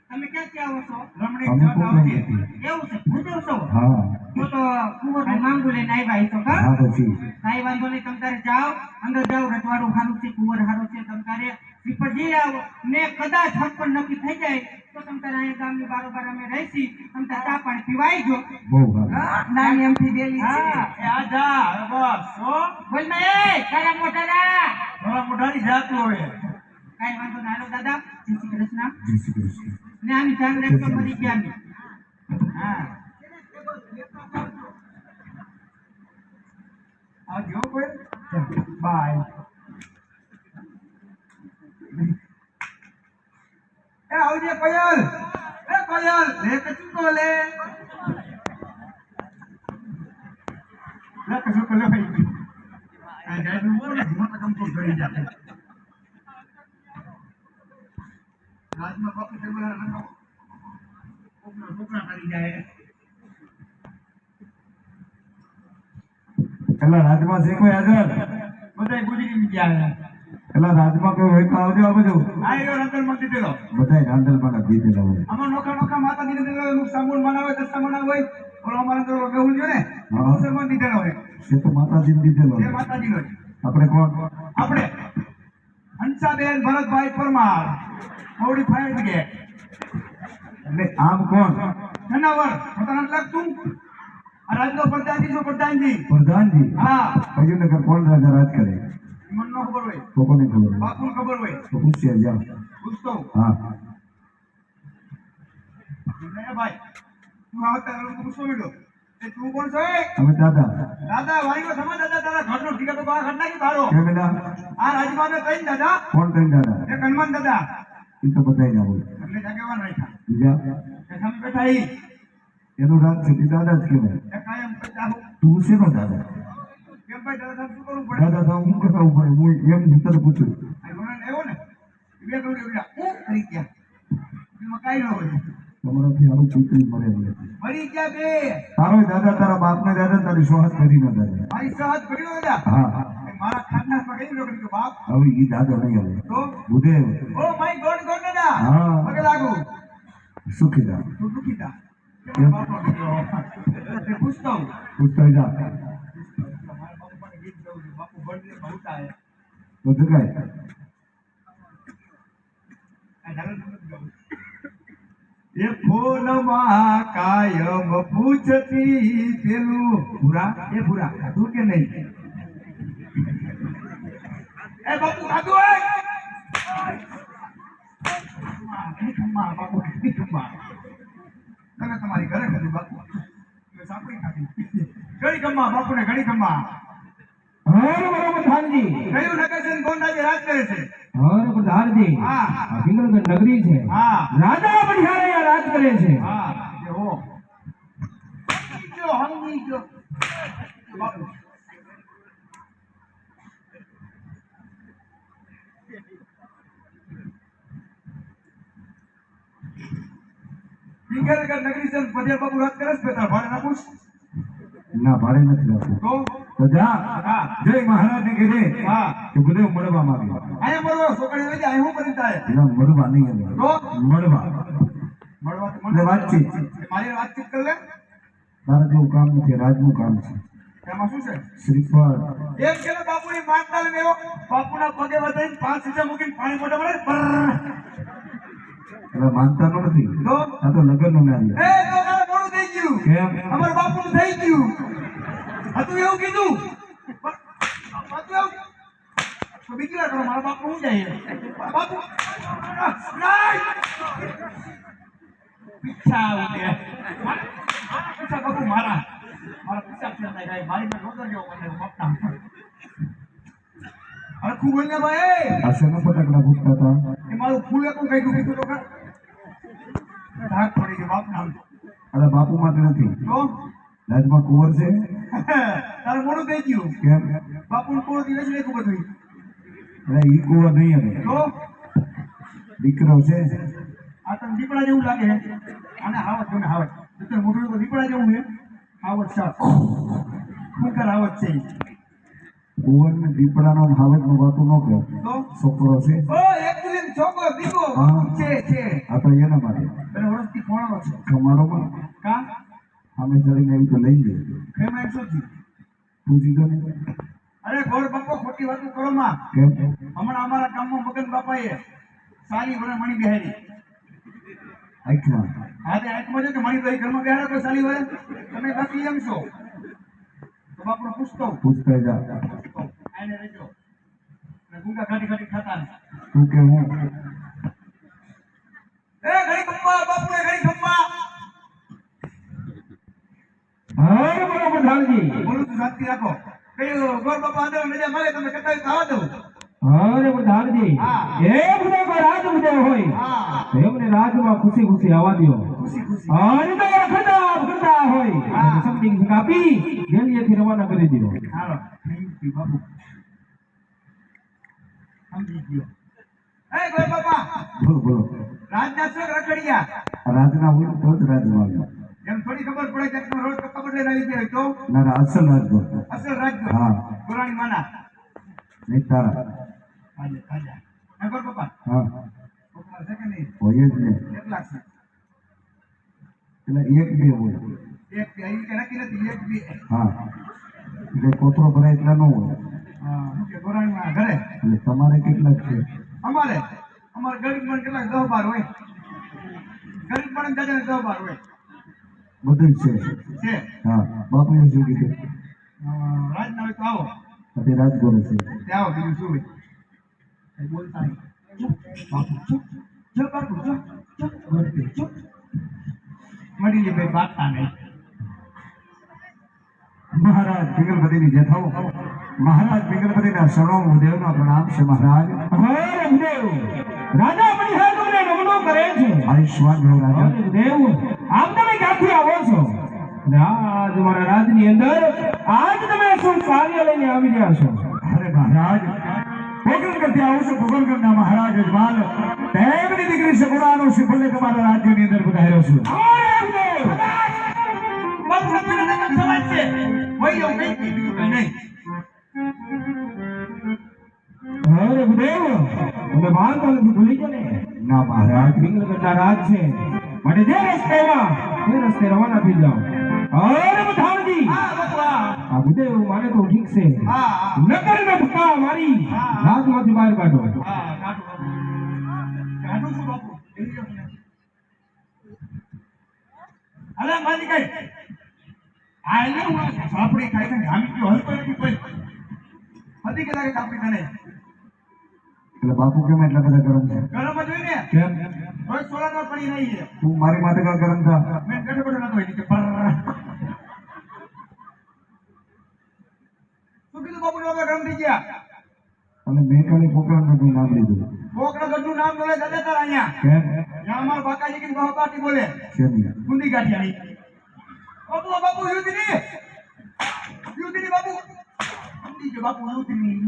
તમે ક્યાંથી આવો છો? અમે કોકમ નથી. એવું છે, ભૂદેવ છો? હા તો તો કુંવરનું માંગુ લઈને આવ્યા છો કા? હા પછી કાંઈ વાંધો નહીં. તમ તારે જાઓ, અંદર જાઓ. રજવાડું સારું છે, કુંવર સારું છે. તમ તારે શ્રીફળજી આવો ને કદાચ હક પણ નક્કી થઈ જાય તો તમ તારે અહીંયા ગામની બારોબાર અમે રહીશી. તમ તારે ચા પાણી પીવાઈ જો. બહુ સારું. હા, નાની એમથી દેલી છે. હા, એ આ જા હવે બસ. હો બોલ ને, એ તારા મોટાના થોડા મોઢાની જાતું હોય. કાંઈ વાંધો નહીં. હાલો દાદા, જય શ્રી કૃષ્ણ. જય શ્રી કૃષ્ણ. ને આની ધ્યાન રાખજો, મરી ગયા નહીં. હા, આવજો કોઈ. બાય. એ આવજે કોયલ. એ કોયલ, લે કચું તો લે. લે કચું તો લે ભાઈ. આ જાયનું બોલ ને ધીમા કદમ તો ઘડી જાતે. રાજમાં બાપુ ટેબલ રખો. કોકના છોકરા કરી જાય. એલા રાજમાં છે કોઈ હાજર? બધાય ગુજરી ગયા. એલા રાજમાં કોઈ હોય તો આવજો આ બાજુ. આ એનો રંગલ મટી દેલો. બધાય રાંધલમાં દીધેલા હોય. આમાં નોખા નોખા માતાજીને દીધેલો હોય, સામૂળ બનાવે, દસ્તા બનાવે હોય. ઓલો અમારે તો બેહુલ જો ને, હા. મુસલમાન દીધેલો હોય. એ તો માતાજીને દીધેલો એ હોય. માતાજીનો છે. આપણે કોણ? આપણે હંસાબેન ભરતભાઈ પરમાર, મોવડી ફાયર બ્રિગેડ. એટલે આમ કોણ? જનાવર પોતાના નથી લાગતું. આ રાજનો પ્રધાનજી છો, પ્રધાનજી. પ્રધાનજી. હા, અયોનગર કોણ રાજા રાજ કરે? મને નો ખબર હોય, તો કોને ખબર હોય? બાપુને ખબર હોય. તો પૂછ્યા જાઓ. પૂછતો હું. હા એ ભાઈ, તું આવતા લોકો પૂછતો બેઠો. એ તું કોણ છો? એ? અમે દાદા. દાદા વાણીનો સમાજ. દાદા તારા ઘરનો ઠીકા તો બહાર ઘટ નાખી તારો. કે બેટા આ રાજમાને કઈ દાદા, કોણ કઈ દાદા? એક હનુમાન દાદા. એ તો બધાય ના હોય. એમને જ આગેવાન રાખ્યા. બીજા એ સામે બેઠા ઈ. એનું રાજ છે તે દાદા જ કહેવાય. એ કાયમ કરતા આવું. તું શેનો દાદા? કેમ ભાઈ દાદા સાહેબ શું કરવું પડે? દાદા તો હું કરતા ઉપર હું એમ તને પૂછું. આ ઘોડાને આવ્યો ને, એ બે ઘોડી ઉડ્યા. કરી ગયા. એમાં કાંઈ ન હોય. તમારાથી આવું પૂછવું મળે નહીં. મરી ગયા બે. તારો દાદા તારા બાપને દાદા તારી સોહાત કરી ન દાદા. મારી સહજ ભર્યો દાદા. હા એ મારા ખાનદાનમાં કઈ લોકો કીધું બાપ હવે ઈ દાદા નહીં આવે. તો bhudev oh my God God દાદા. હા. પગે લાગુ. સુખી દા તું દુખી થા. કેમ બાપનો દીકરો? તે પૂછતો હું. પૂછતા જા મારા બાપુ પાસે ગીત ગાવું છું. બાપુ બળદે બહુતા હે. તો જગાય આ ઢાલ નથી ગાવું. એ ફોનમાં કાયમ પૂછતી પેલું ભૂરા એ ભૂરા ખાધું કે નહીં? એ બાપુ ખાધું હે? ખમ્મા બાપુ ખમ્મા. તમે તમારી ઘરે ખાધું બાપુ. તમે સાપડી ખાધી. ઘણી ખમ્મા બાપુને ઘણી ખમ્મા. હર પ્રધાનજી, કયું નગર છે ને કોણ રાજ્ય રાજ કરે છે? હર પ્રધાનજી, હા. આ પિંગલગઢ નગરી છે. હા રાજા બિહારે અહીંયા રાજ કરે છે. હા એ હો. જો હંગી જો બાપુ. પિંગલગઢ નગરી છે ને પટેલ બાપુ રાજ કરે છે બેટા ભાડે ના પૂછ. ના ભાડે નથી રાખવું. તો તો જા હા જય મહારાજ ને કીધે હા તો ગુદેવ મળવા માંગે. અહીંયા મળવો છોકરી લઈ જાય હું કરી થાય એના મળવા નહીં આવે. તો મળવા મળવા તો એટલે વાતચીત. મારી વાતચીત કર લે. તારા જેવું કામ નથી, રાજનું કામ છે. એમાં શું છે? શ્રીફળ એમ કે ને બાપુની માનતા લઈને એવો બાપુના પગે વધારીને 5 સીધા મૂકીને પાણી મોઢા પડે brrr. હવે માનતા નો નથી. તો આ તો લગ્ન નું નામ છે. એ તો તારે મોડું થઈ ગયું. કેમ? અમારા બાપુનું થઈ ગયું. હતું એવું કીધું. હતું એવું. તો બીજી વાર કરો મારા બાપુ હું જાય બાપુ નહીં. પીછા ઉડે. પીછા બાપુ મારા પીછા છે નહીં ભાઈ મારી મેં રોદર જેવો મને બાપના. અરે ખૂબ બોલ ને ભાઈ. આ શેના ફટાકડા ફૂટતા હતા? એ મારું ફૂલ એકું કઈ ડૂબી તો કર. ધાક પડી ગઈ બાપના. અરે બાપુ માટે નથી, તો રાજમાં કુંવર છે. તારે મોડું થઈ ગયું. કેમ? બાપુનું કોણ દિવસ નહીં ખબર થઈ. અરે ઈ કુંવર નહીં આવે, તો દીકરો છે. આ તને દીપડા જેવું લાગે છે. આને હાવત જો ને હાવત. તો મોઢું તો દીપડા જેવું છે. હાવત સાફ. ફૂંકાર હાવત છે ઈ. કુંવર ને દીપડાનો હાવજ નો વાતો ન કહો. તો છોકરો છે. ઓ એકચુઅલી છોકરો દીકો હા. છે. આ તો એના માટે એને વર્ષથી ફોણો છે. કમાડોમાં કા અમે ચડીને એવું તો લઈ લે. ખેમાં શું થયું? પૂછી દો ને. અરે ગોળ બાપો ખોટી વાતો કરો માં. કેમ? હમણાં અમારા ગામમાં મગન બાપાએ સાલી વરે મણી બેહાડી. આંખમાં હા તે આંખમાં છે કે મણી તો એ ઘરમાં બેહાડે કોઈ સાલી વરે? તમે બાકી એમ છો? તો બાપુને પૂછતો હું. પૂછતા જા. આઈને રહેજો. અને ગુંગા ખાટી ખાટી ખાતા ને. તું કે હું એ ઘડી ખમ્મા બાપુને ઘડી ખમ્મા. હર પ્રધાનજી, બોલું તું શાંતિ રાખો. કયું ગોળ બાપા અંદર મજા મારે તમે કટાવી તો આવવા દઉં. હર પ્રધાનજી, હા. એ બધા કોઈ રાજ ઉદય હોય હા તો એમને રાજમાં ખુશી ખુશી આવવા દો. ખુશી ખુશી. અને તો ખરાબ કરતા હોય હા. તો સમથિંગ કાપી દિલ્હીથી રવાના કરી દો. હાલો થેન્ક યુ બાપુ. સમજી ગયો. એ ગોળ બાપા બોલો બોલો. રાજના શોખ રખડ્યા. રાજના હોય તો જ રાજમાં આવે. એમ થોડી ખબર પડે કે એકનો રોજ કપડા બદલે આવી જાય તો ના ના અસલ રાજમાં. અસલ રાજ હા. પુરાણી માના. નહીં તારા. આજે તાજા. એ ગોળ બાપા હા છોકરા છે કે નહીં? હોય જ ને. કેટલા છે? એટલે એક બે હોય. એક બે અહીં કે નક્કી નથી. એક બે. હા એટલે કોથળો ભરાય એટલા ન હોય. હા શું કે પુરાણી માના ઘરે એટલે તમારે કેટલાક છે? અમારે ગરીબ પણ કેટલા 10-12 હોય. ગરીબ પણ દાદા 10-12 હોય બધું જ છે. છે. હા બાપુએ શું કીધું? રાજના હોય તો આવો. અત્યારે રાજગુરુ છે. તે આવો બીજું શું હોય? કઈ બોલતા નહીં. ચૂપ બાપુ ચૂપ. ચૂપ બાપુ ચૂપ. ચૂપ ગોળતે ચૂપ. મળી લે ભાઈ બાતતા નહીં. મહારાજ પિંગલપતિની જેઠાઓ મહારાજ પિંગલપતિના સર્વ દેવના પ્રણામ છે મહારાજ. હર દેવ, રાજા બિહાર તમને નમનો કરે છે? આયુષ્માન ભવ રાજા. અરે દેવ, આપ તમે ક્યાંથી આવો છો? અને આજ મારા રાજની અંદર આજ તમે શું કાર્ય લઈને આવી રહ્યા છો? અરે મહારાજ, ભોગન કરતી આવું છું. ભોગનગરના મહારાજ યજમાન તેમની દીકરી સગુણાનો શ્રીફળને તમારા રાજ્યની અંદર પધાર્યો છું. બાપુ તમને નકમ સમાજ છે. હોય એવું કંઈ બીજું કંઈ નહીં. અરે ગુરુદેવ, તમે માનતા નથી, ભૂલી ગયો ને? ના મહારાજ, વિંગલગઢના રાજ છે માટે જે રસ્તેમાં તે રસ્તે રવાના થઈ જાઓ. અરે બધાજી, આ ગુરુદેવ મારે તો ઠીક છે, નકર ને ધક્કા મારી રાજમાંથી બહાર કાઢો. અલા મારી કઈ આ ને હું સાપડી ખાઈ ખાઈ આમી ગયો હલતો નથી કોઈ. હદી કે લાગે સાપડી તને એટલે બાપુ કેમ એટલા બધા ગરમ છે? ગરમ જ હોય ને. કેમ? રોજ સોલા નો પડી નહીં છે. તું મારી માટે કા ગરમ થા? મેં ગઢ ગઢ નતો હોય કે પર શું કીધું બાપુ નો ગરમ થઈ ગયા? અને મેં કાલે પોકરણ નું નામ લીધું. બોકડા ગઢનું નામ બોલે દાદા તારા અહીંયા. કેમ? ત્યાં અમારા બાકાજી કે બહુ પાટી બોલે કેમ? ગુંદી ગાંઠિયાની. બાપુ બાપુ યુદ્ધની બાપુ ગુંદી કે બાપુ યુદ્ધની.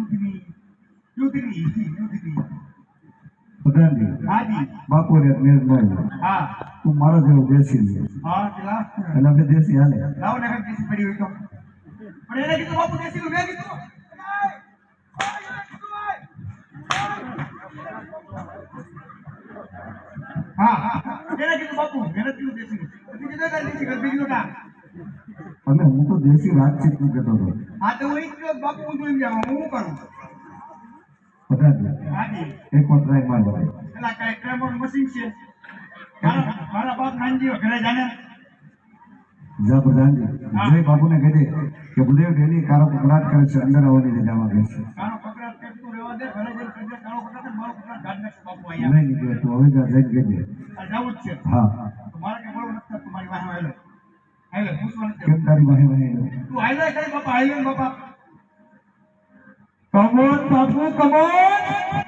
પ્રધાનજી, હાજી. બાપુ રે મેર નહીં. હા તું મારો જેવો દેશી છે હા પેલા એટલે આપણે દેશી હાલે. લાવ ને કઈ દેશી પડી હોય તો. પણ એને કીધું બાપુ દેશી નું મેં કીધું. હા એને કીધું બાપુ મેં કીધું દેશી નું. તું કીધું કે દેશી કર બીજું ના. અને હું તો દેશી વાતચીત નું કહેતો હતો. હા તો હું એક બાપુ હું જોઈ ગયા હું શું કરું? પ્રધાનજી, હાજી એક વાર ટ્રાય મારજો. પેલા કઈ ક્રેમોન મશીન છે. મારા બાપ નાનજી ઘરે જાને. જા પ્રધાનજી, જય બાપુને કહી દે કે બુદેવ ડેલી કારો કકડાટ કરે છે, અંદર આવવાની રજા માંગે છે. કાનો પકડાટ કરતું રહેવા દે. ઘરે જઈને કજે કાનો પકડાટ મારો પકડાટ ગાડ નાખશે બાપુ અહીંયા. નહીં નીકળે તું હવે જા જઈ કહી દે. આ જવું જ છે. હા, તો મારે કઈ બોલવું નથી થતું. મારી વાહે હાલે હાલે પૂછવાનું છે. કેમ તારી વાહે વાહે? તું હાલે કરે બાપા હાલે ને બાપા. કમોન બાપુ કમોન,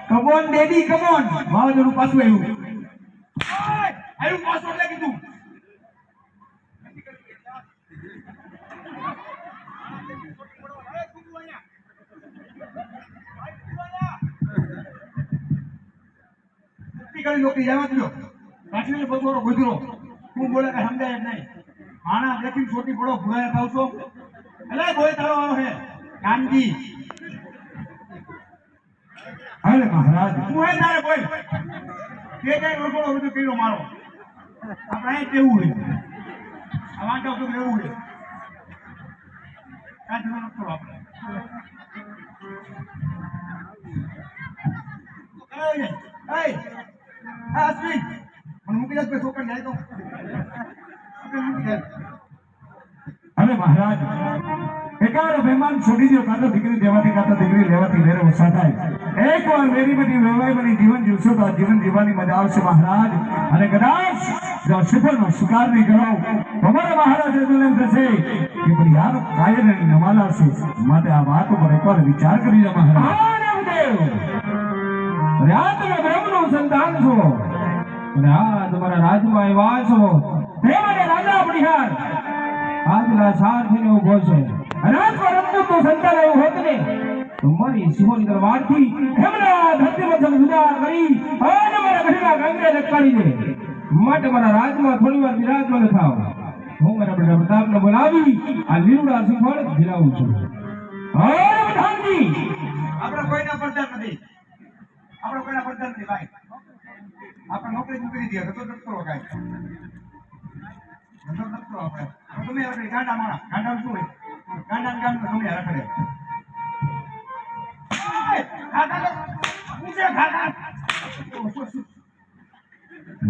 કમોન ડેડી કમોન. વાવાઝોડું પાછું આવ્યું. આવ્યું પાછું એટલે કીધું. નોકરી જવા દો. કાઠીને બપોરો ગુજરો. તું બોલે કે સમજાય જ નહીં. આના દેખી છોટી પડો ભૂલાયા થાવ છો. એટલે બોય તારો વાળો હે કાનજી. અરે મહારાજ, તું હે તારે બોલ. કે કઈ ઓળખો બધું કીધો મારો. આપણે અહીં કેવું હોય. આ વાંચો તો એવું હોય. કાંઈ નથી કરો આપણે. Hey! હા અશ્વિન મને મૂકી દે છોકરા જાય તો મૂકી દે. અરે મહારાજ, એકાદ મહેમાન છોડી દો. કાં તો દીકરી દેવાથી કાં તો દીકરી લેવાથી મેરે વસા થાય. એકવાર મેરી બધી વેવાઈ બની જીવન જીવશો તો આ જીવન જીવવાની મજા આવશે મહારાજ. અને કદાચ જો શ્રીફળનો શિકાર નહીં કરો તો મારા મહારાજ એમ થશે કે ભાઈ યાર કાયર નવાલા છે. માટે આ વાત ઉપર એકવાર વિચાર કરી લો મહારાજ. અરે આ તમે બ્રહ્મનું સંતાન છો અને આ તમારા રાજમાં આવ્યા છો તે માટે રાજા બિહાર આજના સારથીને ઉભો છે. અને આ રમતું સંતાન એવું હોત ને તમારી સિંહોની દરબારથી એમના ધરતીમાં જુદા કરી અને મારા ઘરના ગાંગરે લટકાડી દે. માટે મારા રાજમાં થોડી વાર બિરાજમાન થાવ. હું મારા બેટા પ્રતાપને બોલાવી આ લીલુડા શ્રીફળ દિલાવું છું. અરે પ્રધાનજી, આપણે કોઈના પડતા નથી. આપણે કોઈના પડતા નથી ભાઈ. આપણે નોકરી મૂકી દીધી. તો ડોક્ટરો કાંઈ ડોક્ટરો આપણે તમે આપણે ગાંડા માણા ગાંડા શું હોય? ગાંડા ગાંડા તમે રાખડે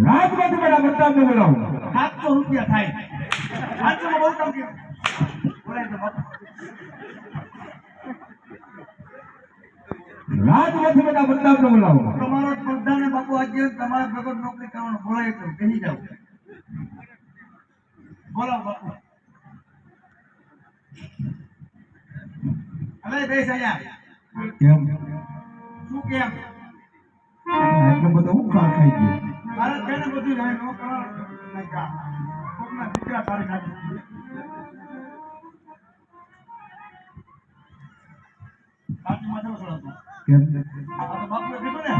રાજમાંથી પેલા પ્રતાપને બોલાવો. 700 રૂપિયા થાય. 700 માં બહુ કામ કર્યું. બોલાય તો બાપુ. રાજમાંથી પેલા પ્રતાપને બોલાવો. તમારો પ્રધાને બાપુ આજે તમારા ભેગો નોકરી કરવાનો બોલાય તો કહી જાવ. બોલાવો બાપુ. અલે બેસ અહીંયા. કેમ શું કેમ? એટલો બધો હું કાર ખાઈ ગયો? તારે કેને બધું જાય નો કરો નહીં કા કોકના દીકરા તારી નાખી સાચી માથે ઉછળતો કેમ આ તો બાપુએ કીધું ને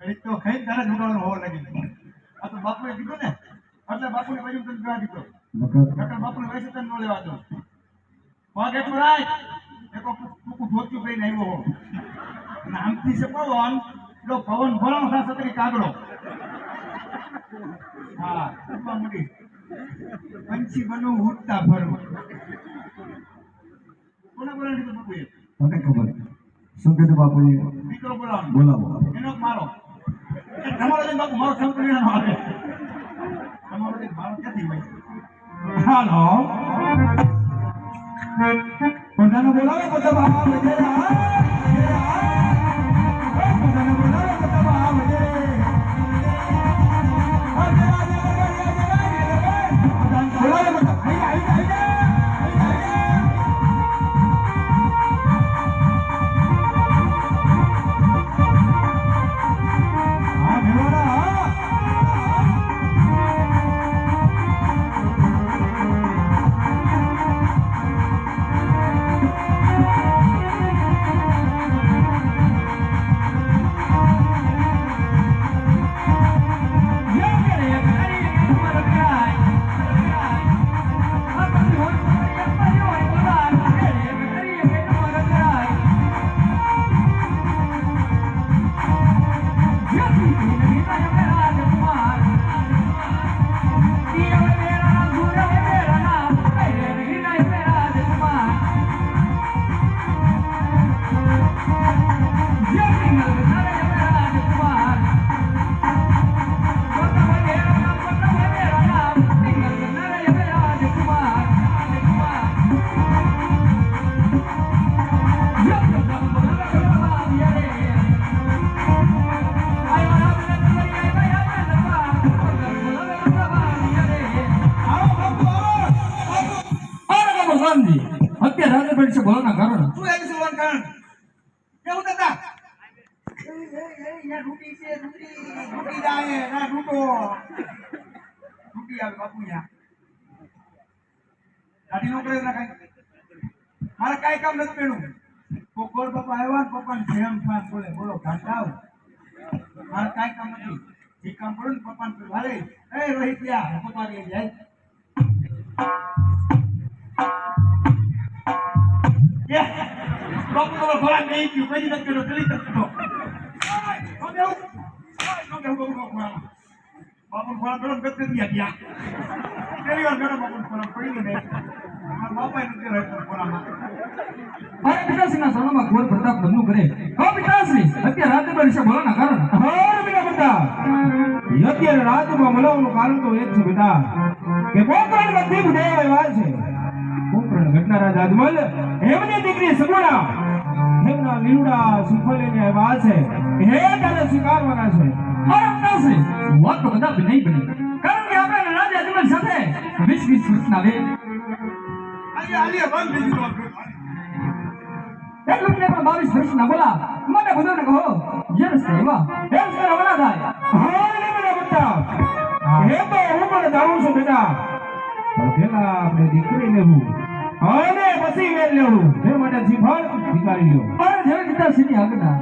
એક તો ખાઈ તારે જોડાવાનું હોવા લાગી આ તો બાપુએ કીધું ને એટલે બાપુને બાજુ તને કહેવા દીધો નકર બાપુને વૈસે તને ન લેવા દો પગ એક રાય એકો કુકુ ધોત્યું કરીને આવ્યો હો અને આમથી છે પવન જો પવન ભરાણો થા સતરી કાગડો હા ઉભા મુડી પંછી બનવું ઉડતા ફરવું કોને બોલાવી દીધું બાપુએ મને ખબર શું કીધું બાપુએ દીકરો બોલાવો બોલાવો એનો મારો તમારો જે બાપુ મારો સંપૂર્ણ નો આવે તમારો જે મારો ક્યાંથી હોય હાલો પોતાનો બોલાવો પોતા બાપ વજેરા પોતાનો બોલાવો પોતા બાપ વજેરે બોલાવો પોતા આઈ હા મેવાડા અત્યારે રાજા બન છે બોલો ના કારણ શું આવી સુવન કારણ કેવું દાદા યાર રૂટી છે રૂટી જાય ના રૂટો રૂટી આવે બાપુ યા ગાડી નો કરે ના કાઈ મારે કાઈ કામ નથી પેલું કોકોર બાપા આવ્યા ને પપ્પાને જેમ ફાસ બોલે બોલો ઘાટાવ મારે કાઈ કામ નથી જે કામ પડે ને પપ્પાને પેલું હાલે એ રોહિત યા પપ્પા કે જાય બાપુ તો ખોરાક નહીં પીવું કઈ નથી કર્યો ચલી શકતો બાપુ ખોરાક કરો ગત નથી ગયા પહેલી વાર કરો બાપુ ખોરાક પડી ગયો નહીં બાપા નથી રહેતો ખોરામાં અરે પિતાશ્રીના શરણમાં ઘોર પ્રતાપ બનવું કરે હો પિતાશ્રી અત્યારે રાજા બન છે બોલો ના કારણ હા બેટા બેટા અત્યારે રાજમાં મલાવવાનું કારણ તો એક છે બેટા કે પોકરણ બધી બુધે વાત છે પોકરણ ઘટનારા રાજમલ એમની દીકરી સગુણા એમના લીલુડા સુફલેને વાત છે હે તારે સ્વીકારવાના છે અરે પિતાશ્રી વાત તો કદાચ નહીં બની કારણ કે આપણે રાજા અજમલ સાથે 20 વર્ષના વે આલિયા બંધ થઈ ગયો એટલું ને પણ 22 વર્ષના બોલા મને બધાને કહો યર સેવા એમ કરવાના થાય હા ને મને બતા હે તો હું પણ જાઉં છું બેટા પણ પેલા આપણે દીકરી લેવું અને પછી વેર લેવું એ માટે જીભળ સ્વીકારી લ્યો અરે જેવી પિતાશ્રીની આજ્ઞા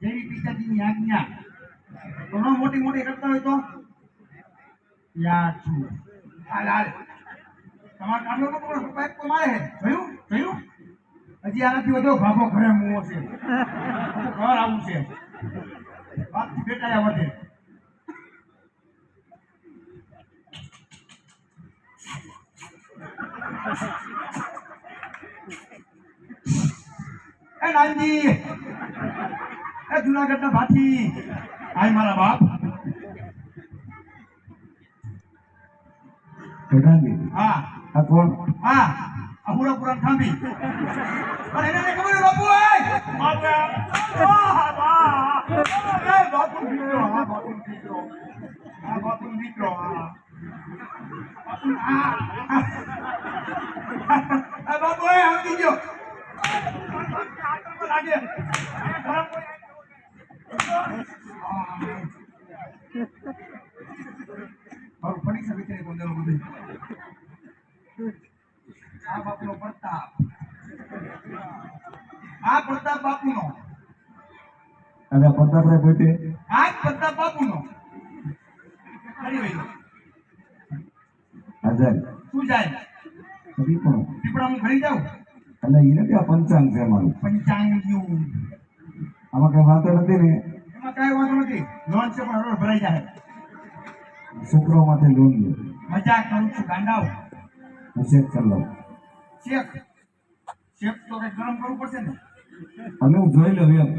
જેવી પિતાજીની આજ્ઞા ઘણો મોટી મોટી કરતા હોય તો યાદ છું હાલ હાલ તમારા કાઢો નો પણ પપ્પા એક તો મારે હે જોયું જોયું હજી આનાથી વધુ ભાભો ઘરે મુવો છે ઘર આવું છે બાપથી બેટાયા વધે એ નાનજી એ જુનાગઢના ભાથી આય મારા બાપ બેટાજી હા આ કોણ હા અહુરા પુરાણ થાંભી પણ એને ખબર છે બાપુ એ બાપુ વાહ વાહ એ બાપુ દીકરો હા બાપુ દીકરો હા બાપુ દીકરો હા બાપુ આ બાપુ એ સમજી ગયો મારું પરીક્ષા વિચારી બોલેલો બધું આ બાપનો પ્રતાપ આ પ્રતાપ બાપુનો અને પ્રતાપ રે પોતે આ પ્રતાપ બાપુનો કરી વઈ અજય શું જાય પીપળા હું ઘડી જાઉં એટલે એને ત્યાં પંચાંગ છે અમારું પંચાંગ ગયું આમાં કઈ વાંધો નથી ને એમાં કઈ વાંધો નથી લોન છે પણ હરોળ ભરાઈ જાય છોકરો માંથી લોન લે મજાક કરું છું ગાંડાઓ હું ચેક કરી લઉં ચેક ચેક તો કઈ ગરમ કરવું પડશે ને અમે હું જોઈ લઉં એમ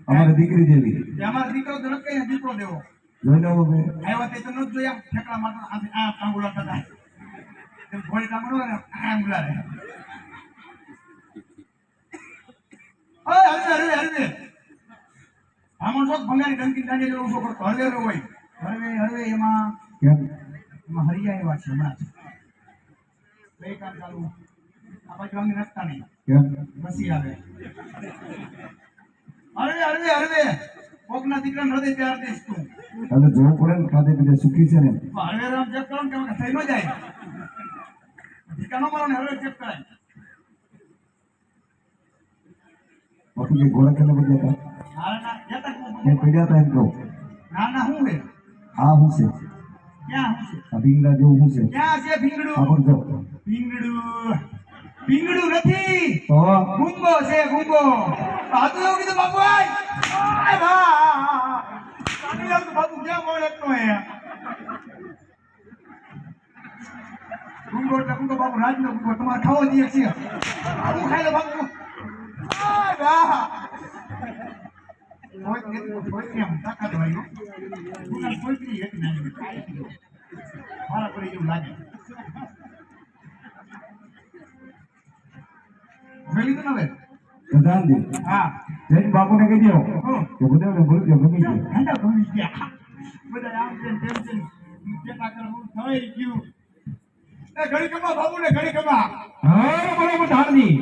અમારી દીકરી જેવી અમારા દીકરો તો કઈ દીકરો દેવો જોઈ લઉં હવે આવ્યા તે તો નથી જોયા ઠેકડા માટે આ કાંગુલા થતા એમ ઘોડી કાંગુલો ને કાંગુલા રહે ઓય હરવે હરવે આમણ શોખ ભંગારી ડંકી દાંડી જેવો શોખ કરતો હરવે હોય હરવે એમાં કેમ એમાં હરિયા એવા છે હમણાં બે કામ ચાલુ આ બાજુ અમને નખતા નહીં કેમ બસી આવે હરવે કોકના દીકરા હૃદય પ્યાર દઈશ તું હવે જોવું પડે ને ખાતે પીતે સુખી છે ને હરવે રામ ચેક કરો ને કે થઈ ન જાય દીકરાનો મારો ને હરવે ચેક કરાય બાપુ જે ઘોડા કેટલા બધા હતા પીડ્યા હતા એમ કહું ના હું હે હા હું છે ક્યાં હું છે આ ભીંગડા જેવું હું છે ક્યાં છે ભીંગડું આ પણ જો ભીંગડું નથી તો ગુંગો છે ગુંગો આ તો એવું કીધું બાપુ આય વાહ બાપુ ક્યાં બોલે તો હે ગુંગો એટલે ગુંગો બાપુ રાજનો ગુંગો તમારે ખાવો દઈએ છીએ હું ખાઈ લો બાપુ બાપુ ને કહી દો કે બધા ભૂલ ગયો ગમી ગયો ભૂલી ગયા બધા આમ ટેન્શન ઘડી કમા બાપુ ને ઘડી કમા હા બરાબર ધારજી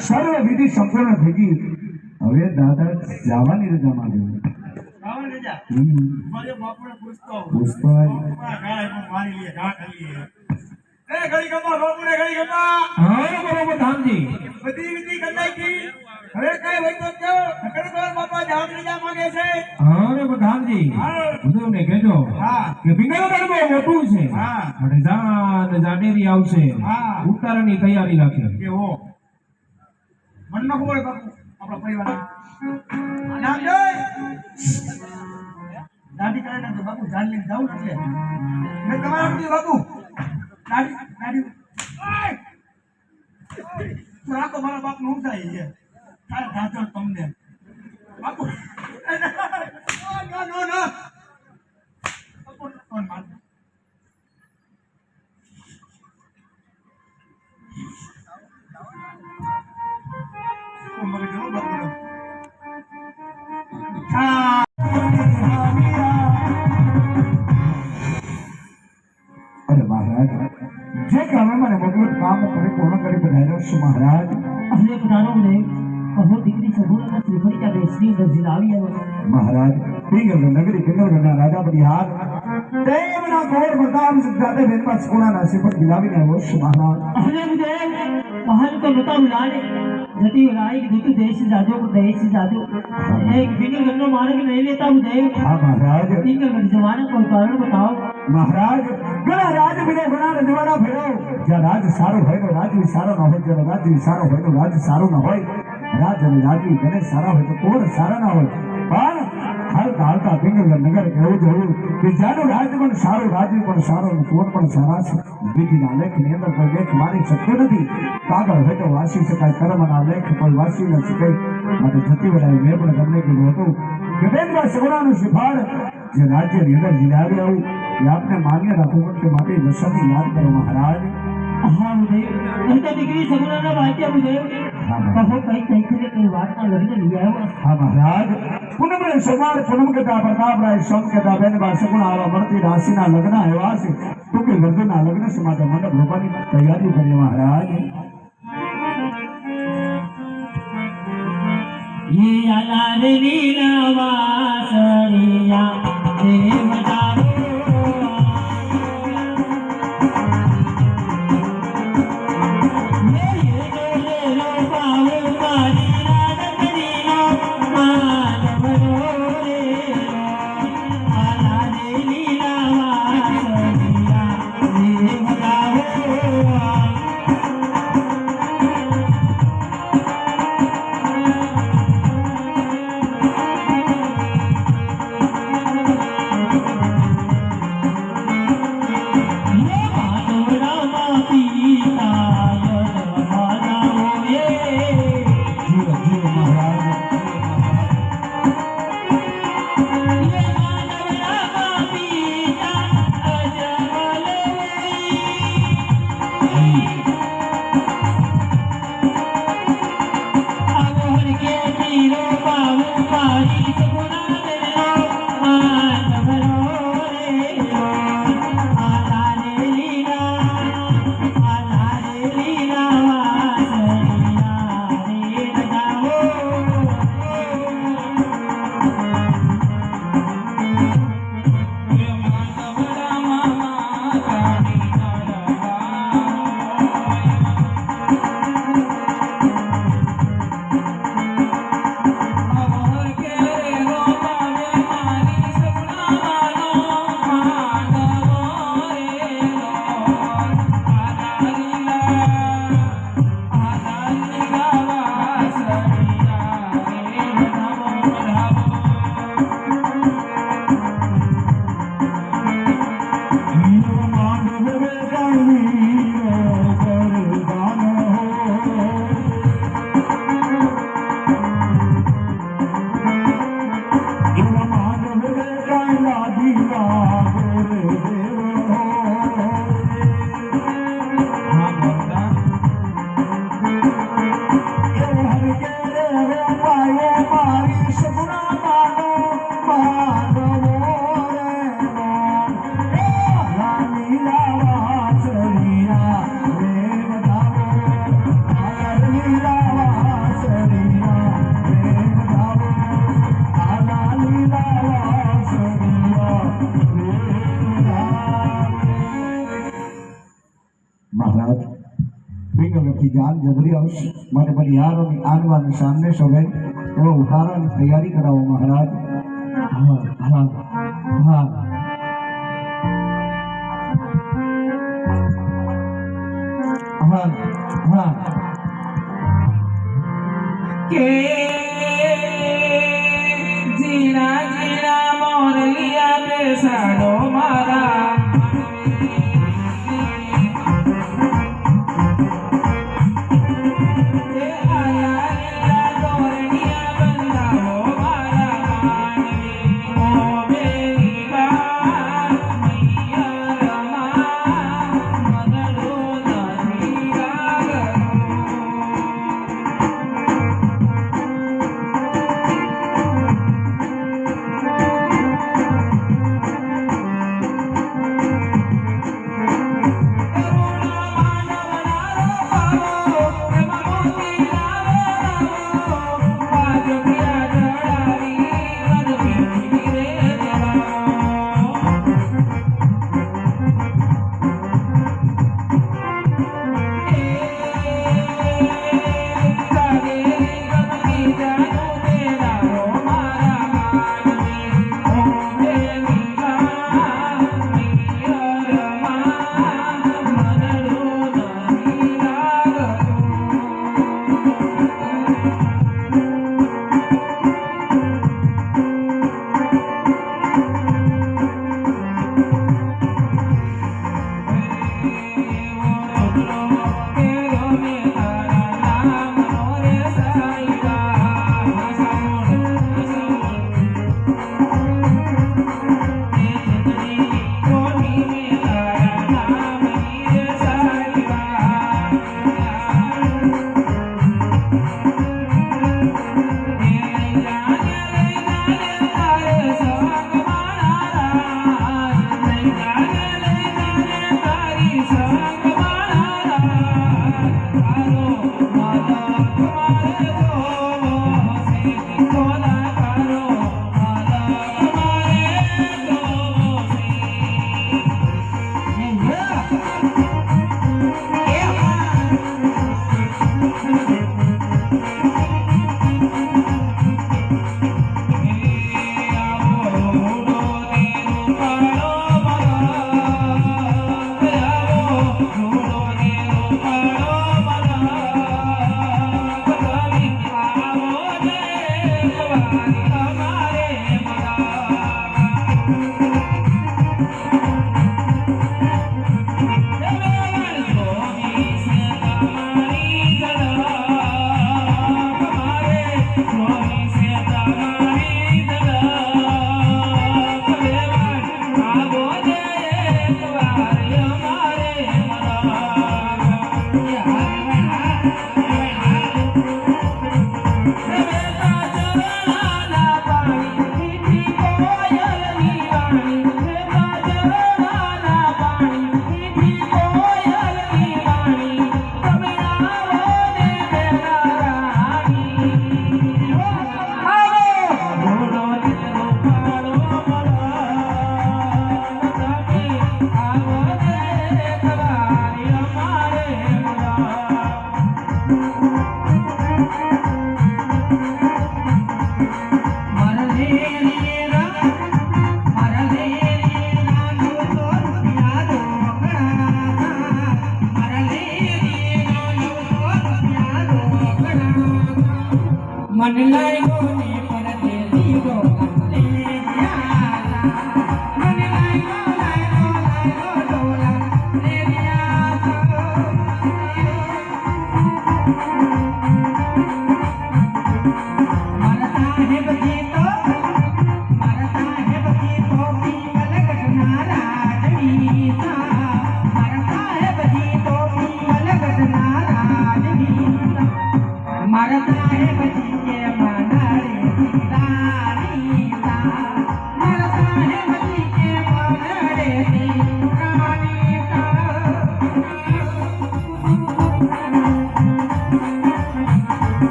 સર્વ વિધિ સંપૂર્ણ થઈ ગઈ હવે દાદા જવાની રજા માંગે પૂછતો બધી વિધિ કદાચ હવે કઈ હોય તો કયો નકરગોર બાપા જવાની રજા માંગે છે અરે પ્રધાનજી બુધુને કહેજો કે ભીંગડો બહુ મોટું છે અને જાડેરી આવશે ઉતારવાની તૈયારી રાખે કે હો મને ન ખબર હોય બાપુ આપણા પરિવાર નામ જોઈ દાઢી કરે ને તો બાપુ જાન લઈને જાઉં ને એટલે મેં તમારા કીધું બાપુ દાઢી તો રાખો મારા બાપ નું ઊંચાઈ છે તારા ધાચર તમને બાપુ નો કોણ માર મરી ગયો બાપુ अरे महाराज जे काम मैंने भगवत काम करे पूर्ण करे बनाया सु महाराज અરે પધારો ને કહો દીકરી સગુણા શ્રીફળી કા દેશની નજીક આવી આવે महाराज पिंगल नगरी पिंगल ना राजा बलिहार देवना घोर प्रताप सिद्धाते बेनपा सगुणा ना सिफत गिलावी ने वो सु महाराज अरे देव महान को बता बुलाने जति राई दूत देश जाजो प्रदेश जाजो एक बिना गन्नो मार्ग नहीं लेता हूँ देव हाँ महाराज ठीक है जमाना कोई कारण बताओ महाराज गणा राज बिना गणा रजवाड़ा भेड़ो ज्या राज सारो है तो राज विसारो न हो ज्या राज विसारो है तो राज सारो न हो राज और राजी गणे सारा हो तो कोण सारा न हो पर हालता हालता पिंगल नगर केવું જોયું કે જાનો રાજ પણ સારો રાજી પણ સારો ને કોણ પણ સારા છે વિધિના લેખ ની અંદર કોઈ લેખ મારી શકતો નથી કાગળ હોય તો વાસી શકાય કર્મના લેખ કોઈ વાસી ન શકે માટે જતી વડાઈ મેં પણ તમને કીધું હતું કે બેનબા સગુણાનું શિફાળ જે રાજ્યની અંદર જીલાવી આવું એ આપને માન્ય રાખવું પડશે માટે વસતી યાદ કરો મહારાજ हाँ देव उनका डिग्री सगुना ना बाकी अब देव कहो कहीं कहीं के लिए कोई बात ना लगने लिया है हाँ महाराज पूनम ने सोमवार पूनम के दा प्रताप राय सोम के दा बेन बा सगुण आवा मरती राशि ना लग्न है वासी तो के वर्धन ना लग्न से माता मंडप रोपानी तैयारी करिए महाराज ये अलार नीला वासरिया देवता महाराज पिंगल की जान जबरी अवश्य मारे बलिहारों की आनवान सामने सवे वो उतारा की तैयारी कराओ महाराज हाँ हाँ हाँ हाँ हाँ કે જીણા જીણા મોરલિયા બેસાડો મારા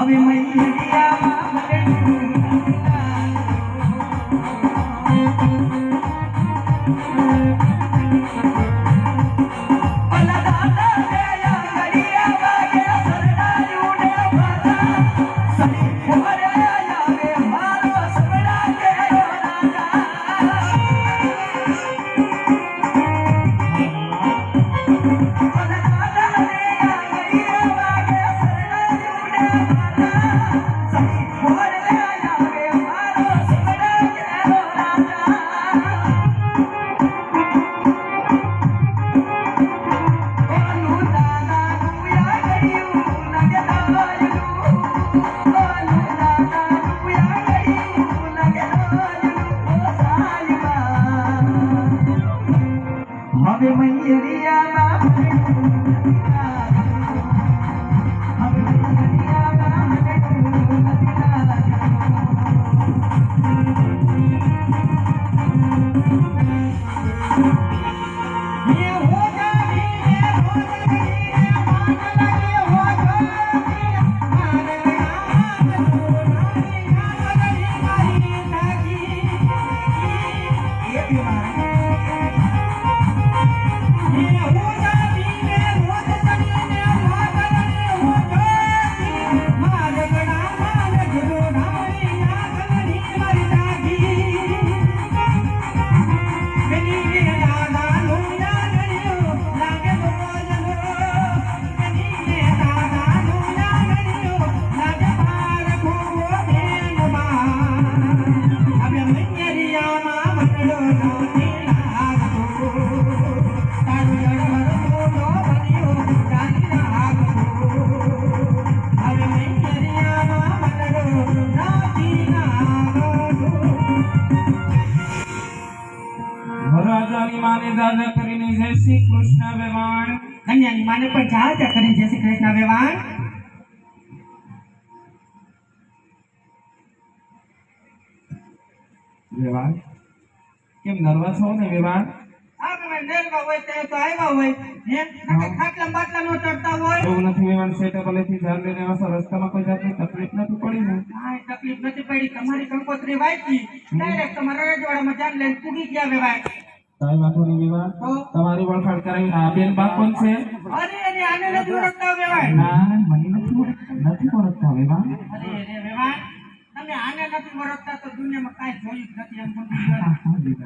હવે મૈયામાં હવે વરરાજાની માને દાદા કરીને જય શ્રી કૃષ્ણ વેવાણ. કન્યાની માને પણ જાજા કરી જય શ્રી કૃષ્ણ વેવાણ. વેવાણ કેમ નર્વસ હો ને વેવાણ? આ તમે નેરવા હોય તે તો આવ્યા હોય હે નકે ખાટલા બાટલા નો ચડતા હોય. એવું નથી વેવાણ, સેટેબલેથી જાન લઈને આવશો, રસ્તામાં કોઈ જાતની તકલીફ નથી પડી ને? કાંઈ તકલીફ નથી પડી. તમારી કંકોત્રી વાંચી ડાયરેક્ટ તમારા રજવાડામાં જાન લઈને પૂગી ગયા વેવાય. કાંઈ વાંધો નહીં વેવાણ, તમારી વળખાણ કરાવી. આ બેન બા કોણ છે? અરે અરે આને નથી ઓળખતા વેવાય. ના મને નથી ઓળખતા વેવાણ. અરે અરે વેવાય, તમે આને નથી ઓળખતા તો દુનિયામાં કાંઈ જોયું જ નથી એમ સમજી લો.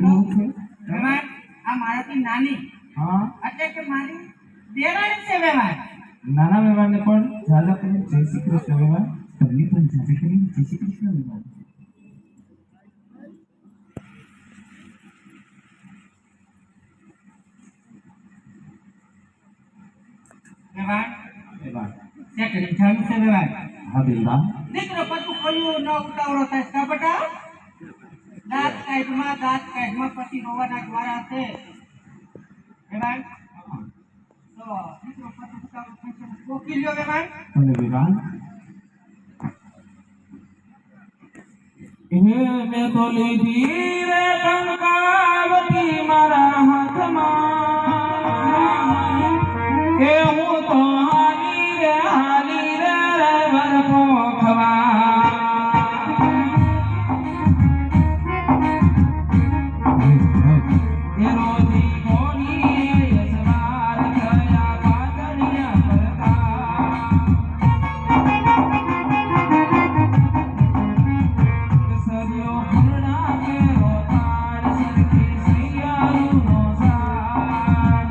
એવું છે? વેવાય, આ મારાથી નાની હા, એટલે કે મારી દેરાણી છે વેવાય. નાના વેવાણને પણ જાજા કરીને જય શ્રી કૃષ્ણ વેવાણ. તમને પણ જાજા કરીને જય શ્રી કૃષ્ણ વેવાણ. વેવાય વેવાણ સેકન્ડ ચાલુ છે વેવાય. હા બેનબા, દીકરો પતું ખોલ્યું ન ઉતાવળો થાય કા બેટા? દાંત કાઢમાં પછી રોવાના દ્વારા છે વેવાય. તો દીકરો પતું ઉતાવળો થશે કોકી લ્યો વેવાય. અને વેવાણ હે મેં તો લીધી રે કંકાવતી મારા હાથમાં, કે હું તો હાલી રે વરખો ખવા. એ રોજી કોની યસવાર થયા પાતળિયા પરતા. સરિયો ફૂલના કે રોતાડ સરખી સૈયારું નો ઝાડ.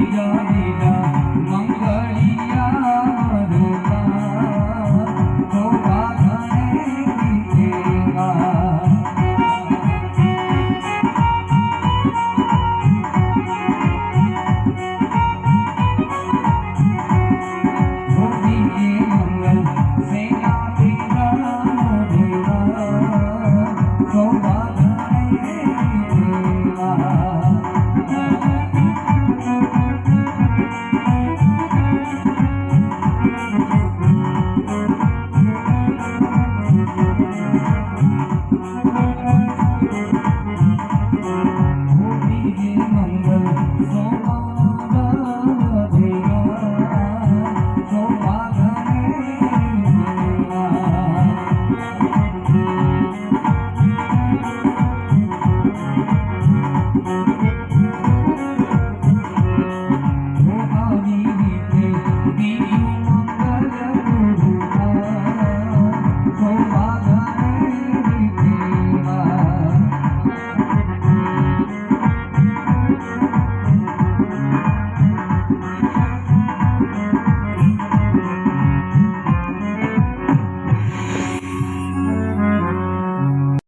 બીજા